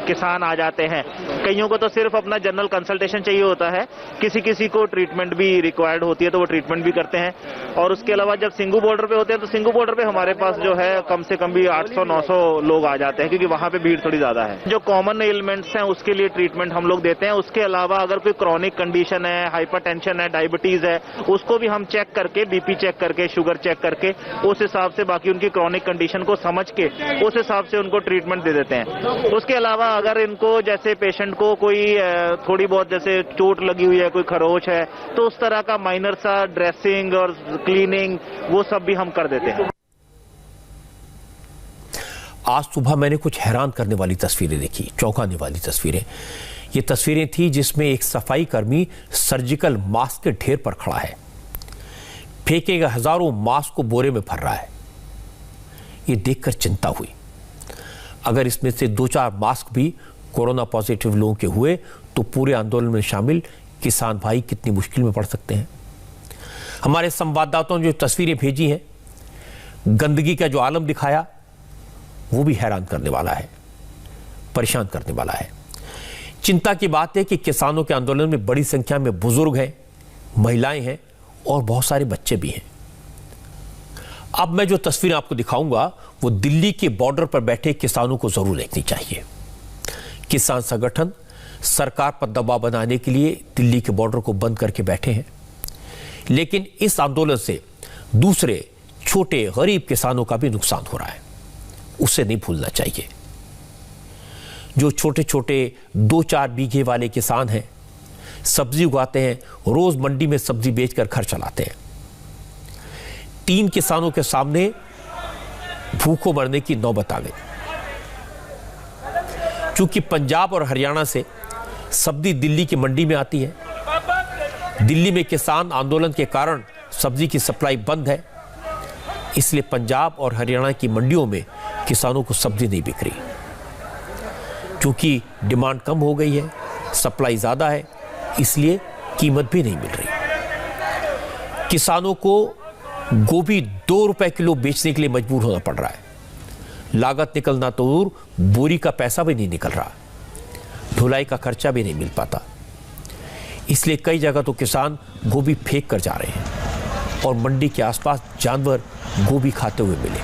किसान आ जाते हैं। कईयों को तो सिर्फ अपना जनरल कंसल्टेशन चाहिए होता है, किसी किसी को ट्रीटमेंट भी रिक्वायर्ड होती है तो वो ट्रीटमेंट भी करते हैं। और उसके अलावा जब सिंघू बॉर्डर पे होते हैं तो सिंघू बॉर्डर पे हमारे पास जो है कम से कम भी 800-900 लोग आ जाते हैं, क्योंकि वहाँ पे भीड़ थोड़ी ज्यादा है। जो कॉमन एलिमेंट्स डायबिटिक्स हैं उसके लिए ट्रीटमेंट हम लोग देते हैं। उसके अलावा अगर कोई क्रॉनिक कंडीशन है, हाइपरटेंशन है, डायबिटीज है, उसको भी हम चेक करके, बीपी चेक करके, शुगर चेक करके, उस हिसाब से बाकी उनकी क्रॉनिक कंडीशन को समझ के उस हिसाब से उनको ट्रीटमेंट दे देते हैं। उसके अलावा अगर इनको जैसे पेशेंट को कोई थोड़ी बहुत जैसे चोट लगी हुई है, कोई खरोच है, तो उस तरह का माइनर सा ड्रेसिंग और क्लीनिंग वो सब भी हम कर देते हैं। आज सुबह मैंने कुछ हैरान करने वाली तस्वीरें देखी, चौंकाने वाली तस्वीरें। ये तस्वीरें थी जिसमें एक सफाई कर्मी सर्जिकल मास्क के ढेर पर खड़ा है, फेंके गए हजारों मास्क को बोरे में भर रहा है। ये देखकर चिंता हुई, अगर इसमें से 2-4 मास्क भी कोरोना पॉजिटिव लोगों के हुए तो पूरे आंदोलन में शामिल किसान भाई कितनी मुश्किल में पड़ सकते हैं। हमारे संवाददाताओं ने जो तस्वीरें भेजी हैं, गंदगी का जो आलम दिखाया, वो भी हैरान करने वाला है, परेशान करने वाला है। चिंता की बात है कि किसानों के आंदोलन में बड़ी संख्या में बुजुर्ग हैं, महिलाएं हैं और बहुत सारे बच्चे भी हैं। अब मैं जो तस्वीर आपको दिखाऊंगा वो दिल्ली के बॉर्डर पर बैठे किसानों को जरूर देखनी चाहिए। किसान संगठन सरकार पर दबाव बनाने के लिए दिल्ली के बॉर्डर को बंद करके बैठे हैं, लेकिन इस आंदोलन से दूसरे छोटे गरीब किसानों का भी नुकसान हो रहा है, उसे नहीं भूलना चाहिए। जो छोटे छोटे 2-4 बीघे वाले किसान हैं, सब्जी उगाते हैं, रोज मंडी में सब्जी बेचकर घर चलाते हैं। 3 किसानों के सामने भूखों मरने की नौबत आ गई। चूंकि पंजाब और हरियाणा से सब्जी दिल्ली की मंडी में आती है, दिल्ली में किसान आंदोलन के कारण सब्जी की सप्लाई बंद है, इसलिए पंजाब और हरियाणा की मंडियों में किसानों को सब्जी नहीं बिक रही। क्योंकि डिमांड कम हो गई है, सप्लाई ज्यादा है, इसलिए कीमत भी नहीं मिल रही। किसानों को गोभी 2 रुपए किलो बेचने के लिए मजबूर होना पड़ रहा है। लागत निकलना तो दूर, बोरी का पैसा भी नहीं निकल रहा, ढुलाई का खर्चा भी नहीं मिल पाता। इसलिए कई जगह तो किसान गोभी फेंक कर जा रहे हैं और मंडी के आसपास जानवर गोभी खाते हुए मिले।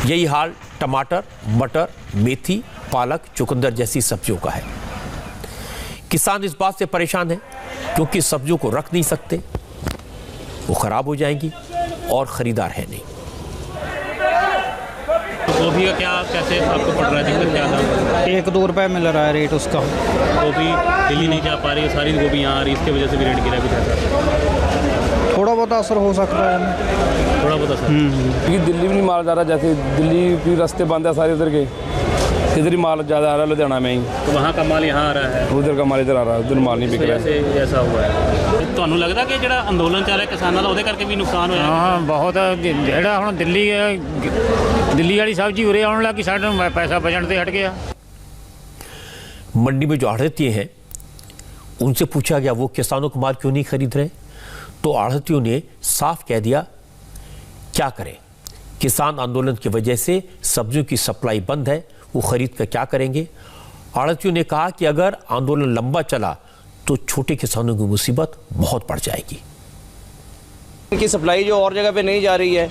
यही हाल टमाटर, मटर, मेथी, पालक, चुकंदर जैसी सब्जियों का है। किसान इस बात से परेशान है क्योंकि सब्जियों को रख नहीं सकते, वो खराब हो जाएंगी और खरीदार है नहीं। गोभी का क्या कैसे आपको पड़ रहा है, दिक्कत क्या था? 1-2 रुपए मिल रहा है रेट उसका। गोभी दिल्ली नहीं जा पा रही है, सारी गोभी यहाँ आ रही है, इसकी वजह से भी रेट गिरा कुछ ऐसा? थोड़ा बहुत असर हो सकता है, थोड़ा बहुत असर। क्योंकि दिल्ली भी नहीं माल जा रहा, जैसे दिल्ली की रास्ते बंद है सारे उधर के, इधर ही माल ज़्यादा आ रहा है लुधियाना में ही। तो वहाँ का माल यहाँ आ रहा है, उधर का माल इधर आ रहा है, उधर माल नहीं बिक रहा है। ऐसा हुआ है। ਤੁਹਾਨੂੰ ਲੱਗਦਾ ਕਿ ਜਿਹੜਾ ਅੰਦੋਲਨ ਚੱਲ ਰਿਹਾ ਕਿਸਾਨਾਂ ਦਾ ਉਹਦੇ ਕਰਕੇ ਵੀ ਨੁਕਸਾਨ ਹੋਇਆ? ਹਾਂ ਬਹੁਤ, ਜਿਹੜਾ ਹੁਣ ਦਿੱਲੀ ਵਾਲੀ सब्जी उरे आने लगी, साढ़े पैसा बचने से हट गया। मंडी में जो आढ़तिये हैं उनसे पूछा गया वो किसानों को माल क्यों नहीं खरीद रहे, तो आढ़तियों ने साफ कह दिया क्या करें, किसान आंदोलन की वजह से सब्जियों की सप्लाई बंद है, वो खरीद कर क्या करेंगे। आढ़तियों ने कहा कि अगर आंदोलन लंबा चला तो छोटे किसानों की मुसीबत बहुत बढ़ जाएगी। इनकी सप्लाई जो और जगह पे नहीं जा रही है,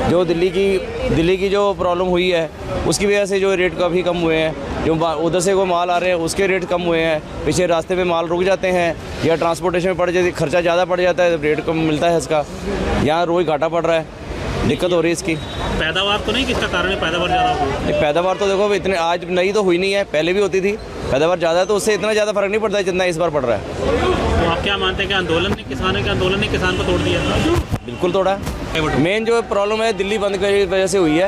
जो दिल्ली की जो प्रॉब्लम हुई है उसकी वजह से जो रेट काफ़ी कम हुए हैं, जो उधर से वो माल आ रहे हैं उसके रेट कम हुए हैं, पीछे रास्ते में माल रुक जाते हैं या ट्रांसपोर्टेशन में पड़ जाती, खर्चा ज़्यादा पड़ जाता है, रेट कम मिलता है इसका, यहाँ रोज़ घाटा पड़ रहा है, दिक्कत हो रही है इसकी। पैदावार तो नहीं, किसका कारण है पैदावार ज़्यादा हो गई? पैदावार तो देखो इतने आज नई तो हुई नहीं है, पहले भी होती थी, पैदावार ज़्यादा है तो उससे इतना ज़्यादा फर्क नहीं पड़ता है जितना इस बार पड़ रहा है। तो आप क्या मानते हैं कि आंदोलन ने किसान को तोड़ दिया? बिल्कुल तोड़ा। मेन जो प्रॉब्लम है दिल्ली बंद की वजह से हुई है,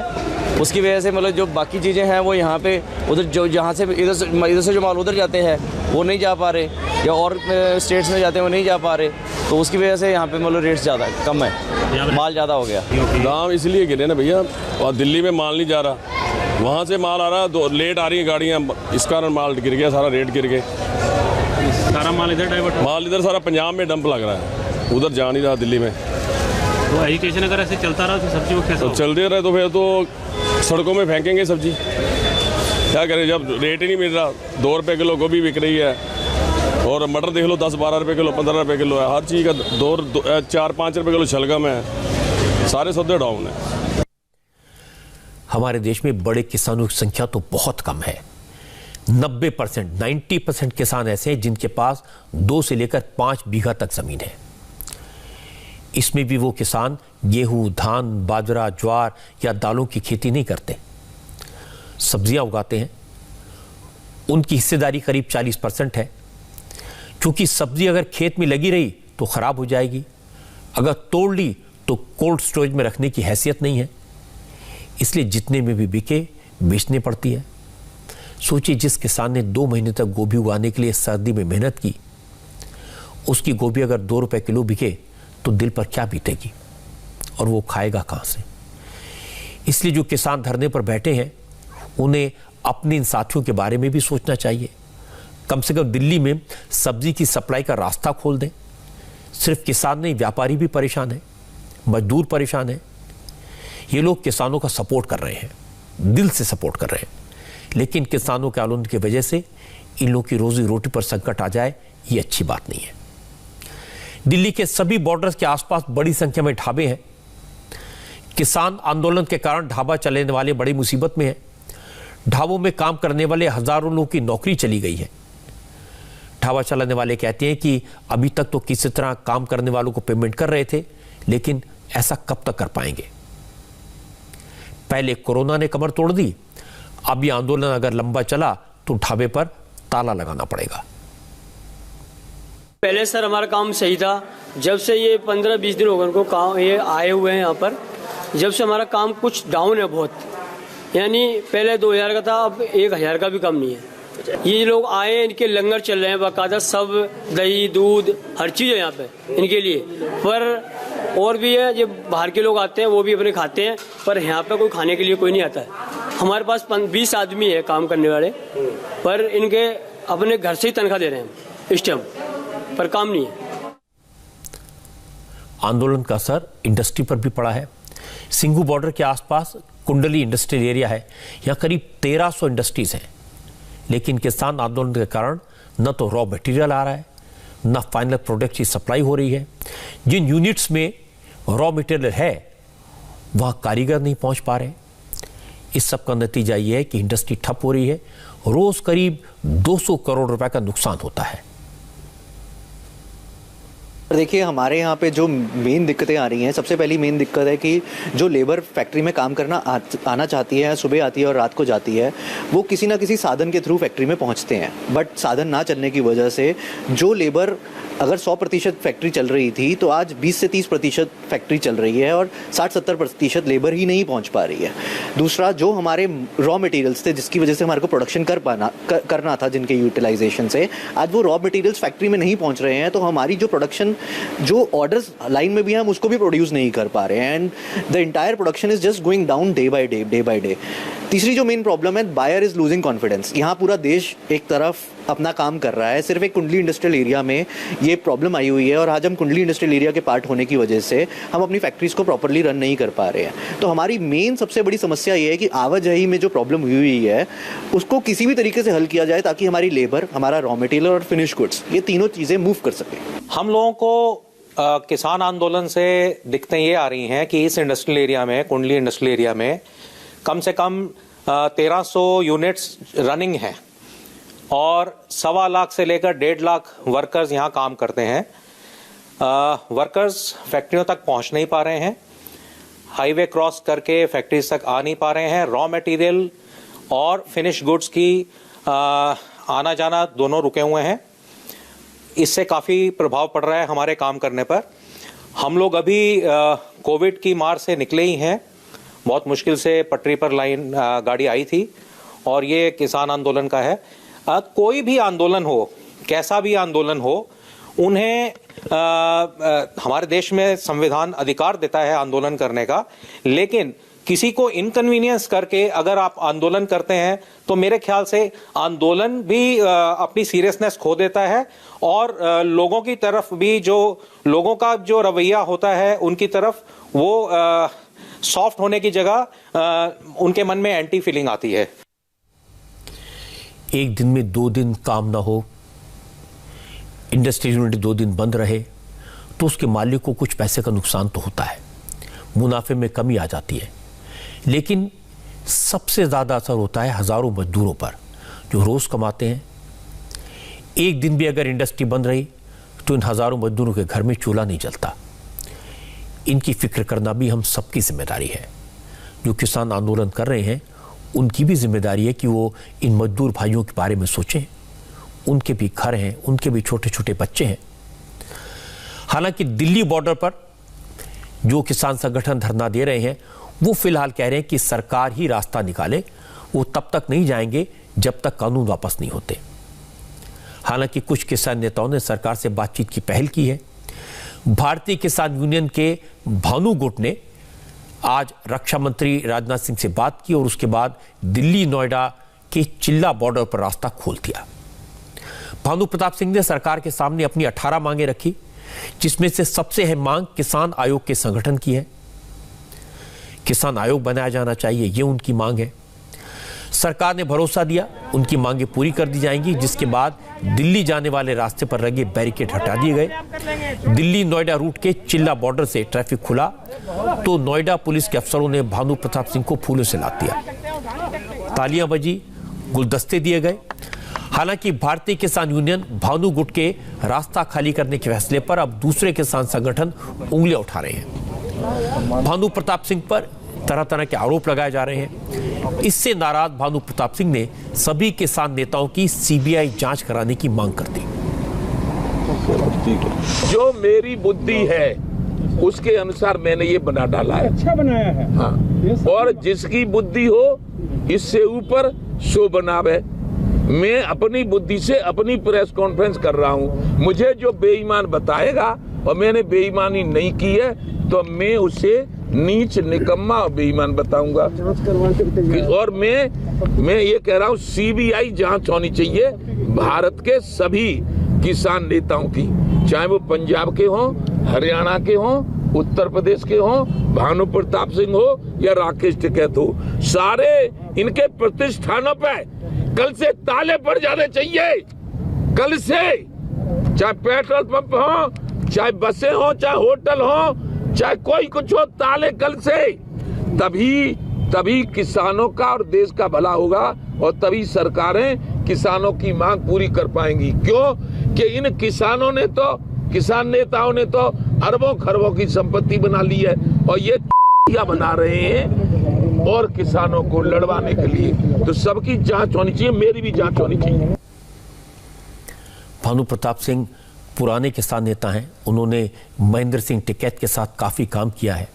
उसकी वजह से मतलब जो बाकी चीज़ें हैं वो यहाँ पे उधर जो जहाँ से इधर से जो माल उधर जाते हैं वो नहीं जा पा रहे, या और स्टेट्स में जाते हैं वो नहीं जा पा रहे, तो उसकी वजह से यहाँ पे मतलब रेट ज़्यादा कम है, माल ज़्यादा हो गया। दाम इसलिए गिरे ना भैया, और दिल्ली में माल नहीं जा रहा, वहाँ से माल आ रहा, लेट आ रही है गाड़ियाँ, इस कारण माल गिर गया, सारा रेट गिर गए। सारा माल इधर डाइवर्ट, माल इधर सारा पंजाब में डंप लग रहा है, उधर जा नहीं रहा दिल्ली में। तो एजुकेशन अगर ऐसे चलता रहा तो सब्जी को कैसे? तो चलते रहे तो फिर तो सड़कों में फेंकेंगे सब्जी, क्या करें जब रेट ही नहीं मिल रहा। 2 रुपये किलो गोभी बिक रही है, और मटर देख लो 10-12 रुपये किलो, 15 रुपये किलो है, हर चीज़ का 4-5 रुपये किलो शलगम है, सारे सौदे डाउन है। हमारे देश में बड़े किसानों की संख्या तो बहुत कम है। 90%, 90% किसान ऐसे हैं जिनके पास 2 से लेकर 5 बीघा तक जमीन है। इसमें भी वो किसान गेहूं, धान, बाजरा, ज्वार या दालों की खेती नहीं करते, सब्जियां उगाते हैं। उनकी हिस्सेदारी करीब 40% है। क्योंकि सब्जी अगर खेत में लगी रही तो खराब हो जाएगी, अगर तोड़ ली तो कोल्ड स्टोरेज में रखने की हैसियत नहीं है, इसलिए जितने में भी बिके बेचनी पड़ती है। सोचिए, जिस किसान ने 2 महीने तक गोभी उगाने के लिए सर्दी में मेहनत की, उसकी गोभी अगर 2 रुपए किलो बिके तो दिल पर क्या बीतेगी और वो खाएगा कहां से। इसलिए जो किसान धरने पर बैठे हैं उन्हें अपने इन साथियों के बारे में भी सोचना चाहिए। कम से कम दिल्ली में सब्जी की सप्लाई का रास्ता खोल दें। सिर्फ किसान नहीं, व्यापारी भी परेशान है, मजदूर परेशान है। ये लोग किसानों का सपोर्ट कर रहे हैं, दिल से सपोर्ट कर रहे हैं, लेकिन किसानों के आंदोलन की वजह से इन लोगों की रोजी रोटी पर संकट आ जाए, ये अच्छी बात नहीं है। दिल्ली के सभी बॉर्डर्स के आसपास बड़ी संख्या में ढाबे हैं। किसान आंदोलन के कारण ढाबा चलाने वाले बड़ी मुसीबत में हैं। ढाबों में काम करने वाले हजारों लोगों की नौकरी चली गई है। ढाबा चलाने वाले कहते हैं कि अभी तक तो किसी तरह काम करने वालों को पेमेंट कर रहे थे, लेकिन ऐसा कब तक कर पाएंगे। पहले कोरोना ने कमर तोड़ दी, अब ये आंदोलन अगर लंबा चला तो ढाबे पर ताला लगाना पड़ेगा। पहले सर हमारा काम सही था। जब से ये 15-20 दिन हो गए उनको काम ये आए हुए हैं यहाँ पर, जब से हमारा काम कुछ डाउन है बहुत। यानी पहले 2000 का था, अब 1000 का भी कम नहीं है। ये लोग आए, इनके लंगर चल रहे हैं बाकायदा, सब दही दूध हर चीज़ है यहाँ पे इनके लिए। पर और भी है, जो बाहर के लोग आते हैं वो भी अपने खाते हैं, पर यहाँ पे कोई खाने के लिए कोई नहीं आता है। हमारे पास 20 आदमी है काम करने वाले, पर इनके अपने घर से ही तनख्वाह दे रहे हैं इस टाइम, पर काम नहीं है। आंदोलन का असर इंडस्ट्री पर भी पड़ा है। सिंघू बॉर्डर के आसपास कुंडली इंडस्ट्रियल एरिया है, यहाँ करीब 1300 इंडस्ट्रीज हैं, लेकिन किसान आंदोलन के कारण न तो रॉ मटेरियल आ रहा है, न फाइनल प्रोडक्ट की सप्लाई हो रही है। जिन यूनिट्स में रॉ मटेरियल है वहां कारीगर नहीं पहुंच पा रहे। इस सब का नतीजा ये है कि इंडस्ट्री ठप हो रही है। रोज करीब 200 करोड़ रुपए का नुकसान होता है। देखिए, हमारे यहाँ पे जो मेन दिक्कतें आ रही हैं, सबसे पहली मेन दिक्कत है कि जो लेबर फैक्ट्री में काम करना आना चाहती है, सुबह आती है और रात को जाती है, वो किसी ना किसी साधन के थ्रू फैक्ट्री में पहुँचते हैं। बट साधन ना चलने की वजह से जो लेबर अगर 100% फैक्ट्री चल रही थी तो आज 20 से 30% फैक्ट्री चल रही है और 60-70% लेबर ही नहीं पहुंच पा रही है। दूसरा, जो हमारे रॉ मटेरियल्स थे जिसकी वजह से हमारे को प्रोडक्शन करना था जिनके यूटिलाइजेशन से, आज वो रॉ मटेरियल्स फैक्ट्री में नहीं पहुंच रहे हैं, तो हमारी जो प्रोडक्शन, जो ऑर्डर्स लाइन में भी हम उसको भी प्रोड्यूस नहीं कर पा रहे हैं, and the entire production is just going down day by day. तीसरी जो मेन प्रॉब्लम है, बायर इज लूजिंग कॉन्फिडेंस। यहाँ पूरा देश एक तरफ अपना काम कर रहा है, सिर्फ एक कुंडली इंडस्ट्रियल एरिया में ये प्रॉब्लम आई हुई है, और आज हम कुंडली इंडस्ट्रियल एरिया के पार्ट होने की वजह से हम अपनी फैक्ट्रीज को प्रॉपरली रन नहीं कर पा रहे हैं। तो हमारी मेन सबसे बड़ी समस्या ये है कि आवाजाही में जो प्रॉब्लम हुई है उसको किसी भी तरीके से हल किया जाए, ताकि हमारी लेबर, हमारा रॉ मटेरियल और फिनिश गुड्स, ये तीनों चीज़ें मूव कर सकें। हम लोगों को किसान आंदोलन से दिक्कतें ये आ रही हैं कि इस इंडस्ट्रियल एरिया में, कुंडली इंडस्ट्रियल एरिया में कम से कम 1300 यूनिट्स रनिंग हैं और 1.25 लाख से लेकर 1.5 लाख वर्कर्स यहाँ काम करते हैं। वर्कर्स फैक्ट्रियों तक पहुँच नहीं पा रहे हैं, हाईवे क्रॉस करके फैक्ट्रीज तक आ नहीं पा रहे हैं। रॉ मटेरियल और फिनिश गुड्स की आना जाना दोनों रुके हुए हैं। इससे काफ़ी प्रभाव पड़ रहा है हमारे काम करने पर। हम लोग अभी कोविड की मार से निकले ही हैं। बहुत मुश्किल से पटरी पर लाइन गाड़ी आई थी, और ये किसान आंदोलन का है। कोई भी आंदोलन हो, कैसा भी आंदोलन हो, उन्हें हमारे देश में संविधान अधिकार देता है आंदोलन करने का, लेकिन किसी को इनकन्वीनियंस करके अगर आप आंदोलन करते हैं तो मेरे ख्याल से आंदोलन भी अपनी सीरियसनेस खो देता है, और लोगों की तरफ भी, जो लोगों का जो रवैया होता है उनकी तरफ, वो सॉफ्ट होने की जगह उनके मन में एंटी फीलिंग आती है। एक दिन में 2 दिन काम ना हो, इंडस्ट्री यूनिट 2 दिन बंद रहे, तो उसके मालिक को कुछ पैसे का नुकसान तो होता है, मुनाफे में कमी आ जाती है। लेकिन सबसे ज़्यादा असर होता है हज़ारों मजदूरों पर जो रोज़ कमाते हैं। एक दिन भी अगर इंडस्ट्री बंद रही तो इन हज़ारों मजदूरों के घर में चूल्हा नहीं जलता। इनकी फिक्र करना भी हम सबकी जिम्मेदारी है। जो किसान आंदोलन कर रहे हैं उनकी भी जिम्मेदारी है कि वो इन मजदूर भाइयों के बारे में सोचें। उनके भी घर हैं, उनके भी छोटे छोटे बच्चे हैं। हालांकि दिल्ली बॉर्डर पर जो किसान संगठन धरना दे रहे हैं वो फिलहाल कह रहे हैं कि सरकार ही रास्ता निकाले। वो तब तक नहीं जाएंगे जब तक कानून वापस नहीं होते। हालांकि कुछ किसान नेताओं ने सरकार से बातचीत की पहल की है। भारतीय किसान यूनियन के भानु गुट ने आज रक्षा मंत्री राजनाथ सिंह से बात की और उसके बाद दिल्ली नोएडा के चिल्ला बॉर्डर पर रास्ता खोल दिया। भानु प्रताप सिंह ने सरकार के सामने अपनी 18 मांगे रखी, जिसमें से सबसे अहम मांग किसान आयोग के संगठन की है। किसान आयोग बनाया जाना चाहिए, ये उनकी मांग है। सरकार ने भरोसा दिया उनकी मांगे पूरी कर दी जाएंगी, जिसके बाद दिल्ली जाने वाले रास्ते पर लगे बैरिकेड हटा दिए गए। दिल्ली नोएडा रूट के चिल्ला बॉर्डर से ट्रैफिक खुला तो नोएडा पुलिस के अफसरों ने भानु प्रताप सिंह को फूलों से लाद दिया। तालियां बजी, गुलदस्ते दिए गए। हालांकि भारतीय किसान यूनियन भानु गुट के रास्ता खाली करने के फैसले पर अब दूसरे किसान संगठन उंगलियां उठा रहे हैं। भानु प्रताप सिंह पर तरह तरह के आरोप लगाए जा रहे हैं। इससे नाराज भानु प्रताप सिंह ने सभी किसान नेताओं की सीबीआई जांच कराने की मांग कर दी। जो मेरी बुद्धि है उसके अनुसार मैंने ये बना डाला है। अच्छा बनाया है। हाँ। और जिसकी बुद्धि हो इससे ऊपर सो बनावे। मैं अपनी बुद्धि से अपनी प्रेस कॉन्फ्रेंस कर रहा हूँ। मुझे जो बेईमान बताएगा और मैंने बेईमानी नहीं की है तो मैं उसे नीच, निकम्मा और बेईमान बताऊंगा। और मैं ये कह रहा हूँ सीबीआई जांच होनी चाहिए भारत के सभी किसान नेताओं की, चाहे वो पंजाब के हों, हरियाणा के हों, उत्तर प्रदेश के हों, भानु प्रताप सिंह हो या राकेश टिकैत हो। सारे इनके प्रतिष्ठानों पे कल से ताले पड़ जाने चाहिए। कल से चाहे पेट्रोल पंप हो, चाहे बसें हो, चाहे होटल हो, चाहे कोई कुछ हो, ताले कल से। तभी किसानों का और देश का भला होगा और तभी सरकारें किसानों की मांग पूरी कर पाएंगी। क्यों कि इन किसानों ने तो, किसान नेताओं ने तो अरबों खरबों की संपत्ति बना ली है और ये बना रहे हैं और किसानों को लड़वाने के लिए। तो सबकी जांच होनी चाहिए, मेरी भी जांच होनी चाहिए। भानु प्रताप सिंह पुराने किसान नेता हैं। उन्होंने महेंद्र सिंह टिकैत के साथ काफी काम किया है।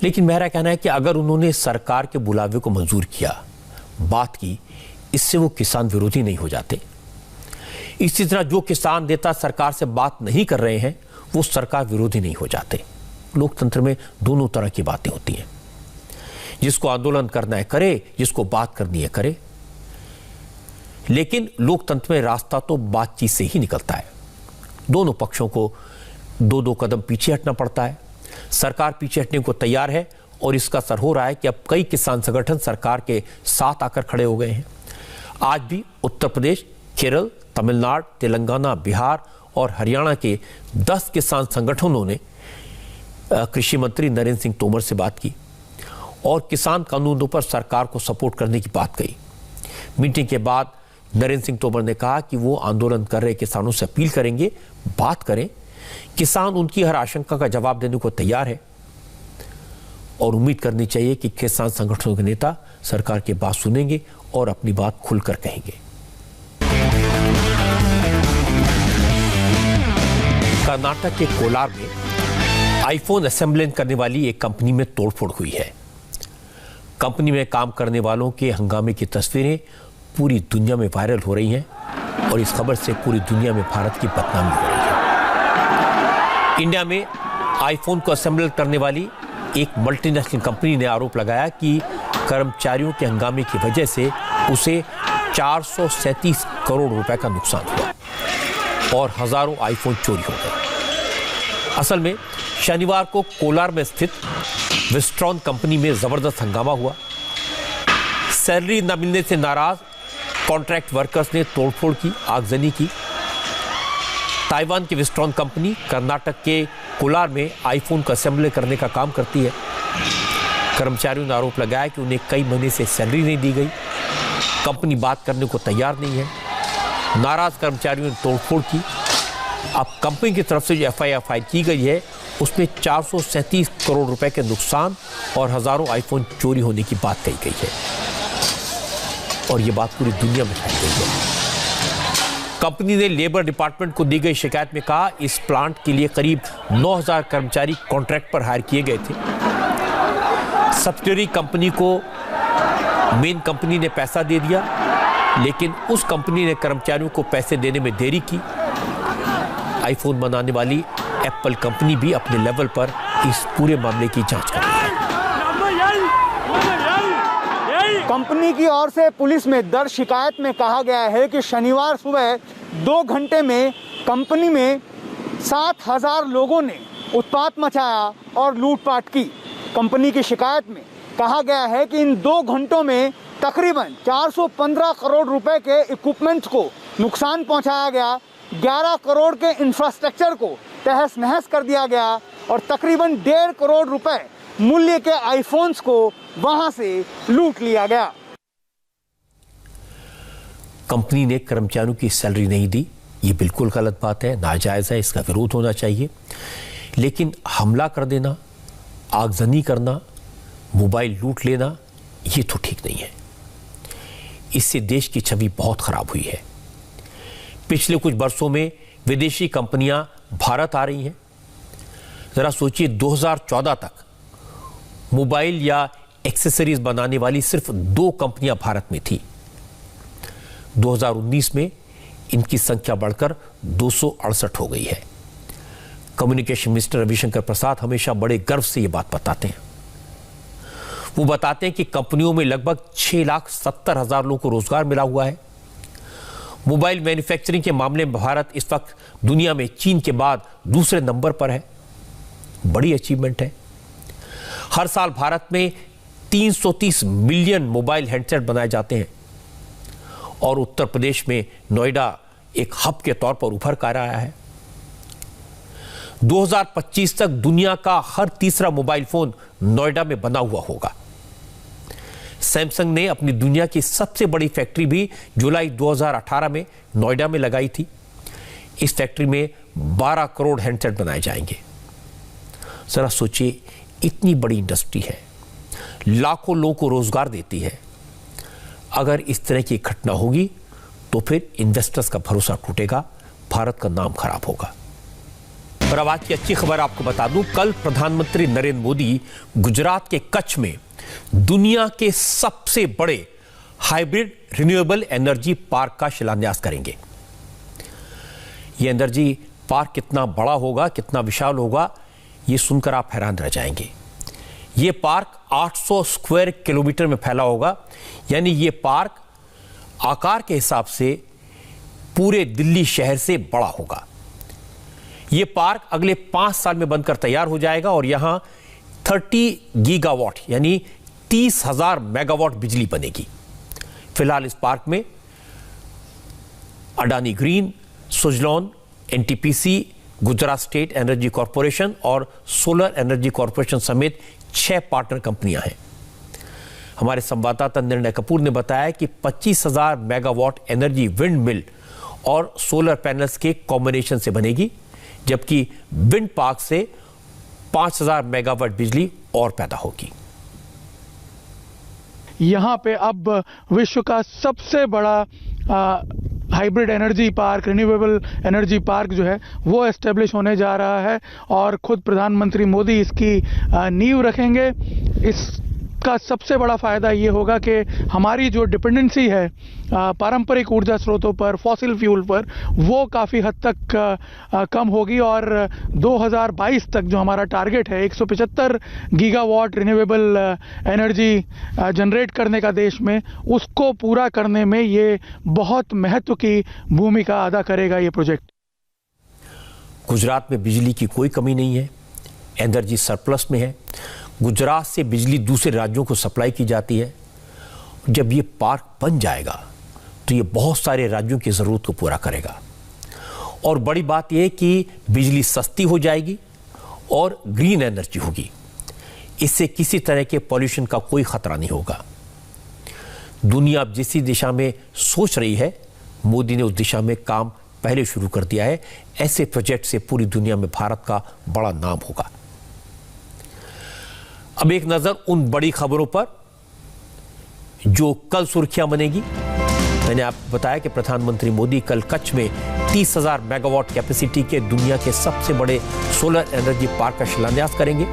लेकिन मेरा कहना है कि अगर उन्होंने सरकार के बुलावे को मंजूर किया, बात की, इससे वो किसान विरोधी नहीं हो जाते। इसी तरह जो किसान नेता सरकार से बात नहीं कर रहे हैं वो सरकार विरोधी नहीं हो जाते। लोकतंत्र में दोनों तरह की बातें होती हैं। जिसको आंदोलन करना है करे, जिसको बात करनी है करे। लेकिन लोकतंत्र में रास्ता तो बातचीत से ही निकलता है। दोनों पक्षों को दो दो कदम पीछे हटना पड़ता है। सरकार पीछे हटने को तैयार है और इसका असर हो रहा है कि अब कई किसान संगठन सरकार के साथ आकर खड़े हो गए हैं। आज भी उत्तर प्रदेश, केरल, तमिलनाडु, तेलंगाना, बिहार और हरियाणा के 10 किसान संगठनों ने कृषि मंत्री नरेंद्र सिंह तोमर से बात की और किसान कानूनों पर सरकार को सपोर्ट करने की बात कही। मीटिंग के बाद नरेंद्र सिंह तोमर ने कहा कि वो आंदोलन कर रहे किसानों से अपील करेंगे, बात करें। किसान उनकी हर आशंका का जवाब देने को तैयार है और उम्मीद करनी चाहिए कि किसान संगठनों के नेता सरकार की बात सुनेंगे और अपनी बात खुलकर कहेंगे। कर्नाटक के कोलार में आईफोन असेंबलिंग करने वाली एक कंपनी में तोड़फोड़ हुई है। कंपनी में काम करने वालों के हंगामे की तस्वीरें पूरी दुनिया में वायरल हो रही हैं और इस खबर से पूरी दुनिया में भारत की बदनामी हो रही है। इंडिया में आईफोन को असेंबल करने वाली एक मल्टीनेशनल कंपनी ने आरोप लगाया कि कर्मचारियों के हंगामे की वजह से उसे 437 करोड़ रुपए का नुकसान हुआ और हजारों आईफोन चोरी हो गए। असल में शनिवार को कोलार में स्थित विस्ट्रॉन कंपनी में जबरदस्त हंगामा हुआ। सैलरी न मिलने से नाराज कॉन्ट्रैक्ट वर्कर्स ने तोड़फोड़ की, आगजनी की। ताइवान की विस्ट्रॉन कंपनी कर्नाटक के कोलार में आईफोन को असेंबल करने का काम करती है। कर्मचारियों ने आरोप लगाया कि उन्हें कई महीने से सैलरी नहीं दी गई, कंपनी बात करने को तैयार नहीं है। नाराज कर्मचारियों ने तोड़फोड़ की। अब कंपनी की तरफ से जो एफआईआर फाइल की गई है उसमें 437 करोड़ रुपए के नुकसान और हजारों आईफोन चोरी होने की बात कही गई है और ये बात पूरी दुनिया में फैल गई है। कंपनी ने लेबर डिपार्टमेंट को दी गई शिकायत में कहा इस प्लांट के लिए करीब 9000 कर्मचारी कॉन्ट्रैक्ट पर हायर किए गए थे। सब्सिडियरी कंपनी को मेन कंपनी ने पैसा दे दिया, लेकिन उस कंपनी ने कर्मचारियों को पैसे देने में देरी की। आईफोन बनाने वाली एप्पल कंपनी भी अपने लेवल पर इस पूरे मामले की जांच कर रही है। कंपनी की ओर से पुलिस में दर्ज शिकायत में कहा गया है कि शनिवार सुबह 2 घंटे में कंपनी में 7000 लोगों ने उत्पात मचाया और लूटपाट की। कंपनी की शिकायत में कहा गया है कि इन 2 घंटों में तकरीबन 415 करोड़ रुपए के इक्विपमेंट्स को नुकसान पहुंचाया गया, 11 करोड़ के इंफ्रास्ट्रक्चर को तहस नहस कर दिया गया और तकरीबन 1.5 करोड़ रुपए मूल्य के आईफोन्स को वहां से लूट लिया गया। कंपनी ने कर्मचारियों की सैलरी नहीं दी, ये बिल्कुल गलत बात है, नाजायज है, इसका विरोध होना चाहिए। लेकिन हमला कर देना, आगजनी करना, मोबाइल लूट लेना, ये तो ठीक नहीं है। इससे देश की छवि बहुत खराब हुई है। पिछले कुछ वर्षों में विदेशी कंपनियां भारत आ रही हैं। जरा सोचिए 2014 तक मोबाइल या एक्सेसरीज बनाने वाली सिर्फ 2 कंपनियां भारत में थी। 2019 में इनकी संख्या बढ़कर 268 हो गई है। कम्युनिकेशन मिनिस्टर रविशंकर प्रसाद हमेशा बड़े गर्व से ये बात बताते हैं। वो बताते हैं कि कंपनियों में लगभग 6,70,000 लोगों को रोजगार मिला हुआ है। मोबाइल मैन्युफैक्चरिंग के मामले में भारत इस वक्त दुनिया में चीन के बाद दूसरे नंबर पर है। बड़ी अचीवमेंट है। हर साल भारत में 330 मिलियन मोबाइल हैंडसेट बनाए जाते हैं और उत्तर प्रदेश में नोएडा एक हब के तौर पर उभर कर आया है। 2025 तक दुनिया का हर तीसरा मोबाइल फोन नोएडा में बना हुआ होगा। सैमसंग ने अपनी दुनिया की सबसे बड़ी फैक्ट्री भी जुलाई 2018 में नोएडा में लगाई थी। इस फैक्ट्री में 12 करोड़ हैंडसेट बनाए जाएंगे। जरा सोचिए, इतनी बड़ी इंडस्ट्री है, लाखों लोगों को रोजगार देती है। अगर इस तरह की घटना होगी तो फिर इन्वेस्टर्स का भरोसा टूटेगा, भारत का नाम खराब होगा। और अब आज की अच्छी खबर आपको बता दूं, कल प्रधानमंत्री नरेंद्र मोदी गुजरात के कच्छ में दुनिया के सबसे बड़े हाइब्रिड रिन्यूएबल एनर्जी पार्क का शिलान्यास करेंगे। यह एनर्जी पार्क कितना बड़ा होगा, कितना विशाल होगा, यह सुनकर आप हैरान रह जाएंगे। यह पार्क 800 स्क्वायर किलोमीटर में फैला होगा, यानी यह पार्क आकार के हिसाब से पूरे दिल्ली शहर से बड़ा होगा। यह पार्क अगले 5 साल में बनकर तैयार हो जाएगा और यहां 30 गीगावाट यानी 30,000 मेगावाट बिजली बनेगी। फिलहाल इस पार्क में Adani green, Suzlon, NTPC, Gujarat state energy corporation और सोलर एनर्जी कॉरपोरेशन समेत 6 पार्टनर कंपनियां हैं। हमारे संवाददाता निर्णय कपूर ने बताया कि 25,000 मेगावाट एनर्जी विंड मिल और सोलर पैनल्स के कॉम्बिनेशन से बनेगी, जबकि विंड पार्क से 5,000 मेगावाट बिजली और पैदा होगी। यहाँ पे अब विश्व का सबसे बड़ा hybrid energy park, renewable energy park जो है वो एस्टेब्लिश होने जा रहा है और खुद प्रधानमंत्री मोदी इसकी नींव रखेंगे। इसका सबसे बड़ा फायदा ये होगा कि हमारी जो डिपेंडेंसी है पारंपरिक ऊर्जा स्रोतों पर, फॉसिल फ्यूल पर, वो काफ़ी हद तक कम होगी और 2022 तक जो हमारा टारगेट है 175 गीगावाट रिन्यूएबल एनर्जी जनरेट करने का देश में, उसको पूरा करने में ये बहुत महत्व की भूमिका अदा करेगा ये प्रोजेक्ट। गुजरात में बिजली की कोई कमी नहीं है, एनर्जी सरप्लस में है। गुजरात से बिजली दूसरे राज्यों को सप्लाई की जाती है। जब ये पार्क बन जाएगा तो ये बहुत सारे राज्यों की ज़रूरत को पूरा करेगा और बड़ी बात यह है कि बिजली सस्ती हो जाएगी और ग्रीन एनर्जी होगी। इससे किसी तरह के पॉल्यूशन का कोई खतरा नहीं होगा। दुनिया अब जिस दिशा में सोच रही है, मोदी ने उस दिशा में काम पहले शुरू कर दिया है। ऐसे प्रोजेक्ट से पूरी दुनिया में भारत का बड़ा नाम होगा। अब एक नजर उन बड़ी खबरों पर जो कल सुर्खियां बनेगी। मैंने आपको बताया कि प्रधानमंत्री मोदी कल कच्छ में 30,000 मेगावाट कैपेसिटी के दुनिया के सबसे बड़े सोलर एनर्जी पार्क का शिलान्यास करेंगे।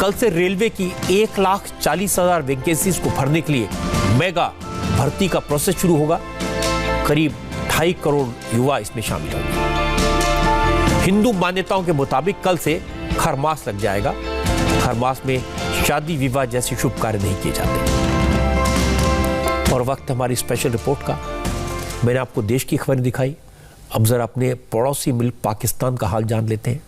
कल से रेलवे की 1,40,000 वैकेंसीज को भरने के लिए मेगा भर्ती का प्रोसेस शुरू होगा। करीब 2.5 करोड़ युवा इसमें शामिल होंगे। हिंदू मान्यताओं के मुताबिक कल से खरमास लग जाएगा। खरमास में शादी विवाह जैसे शुभ कार्य नहीं किए जाते। और वक्त हमारी स्पेशल रिपोर्ट का। मैंने आपको देश की खबरें दिखाई, अब जरा अपने पड़ोसी मुल्क पाकिस्तान का हाल जान लेते हैं।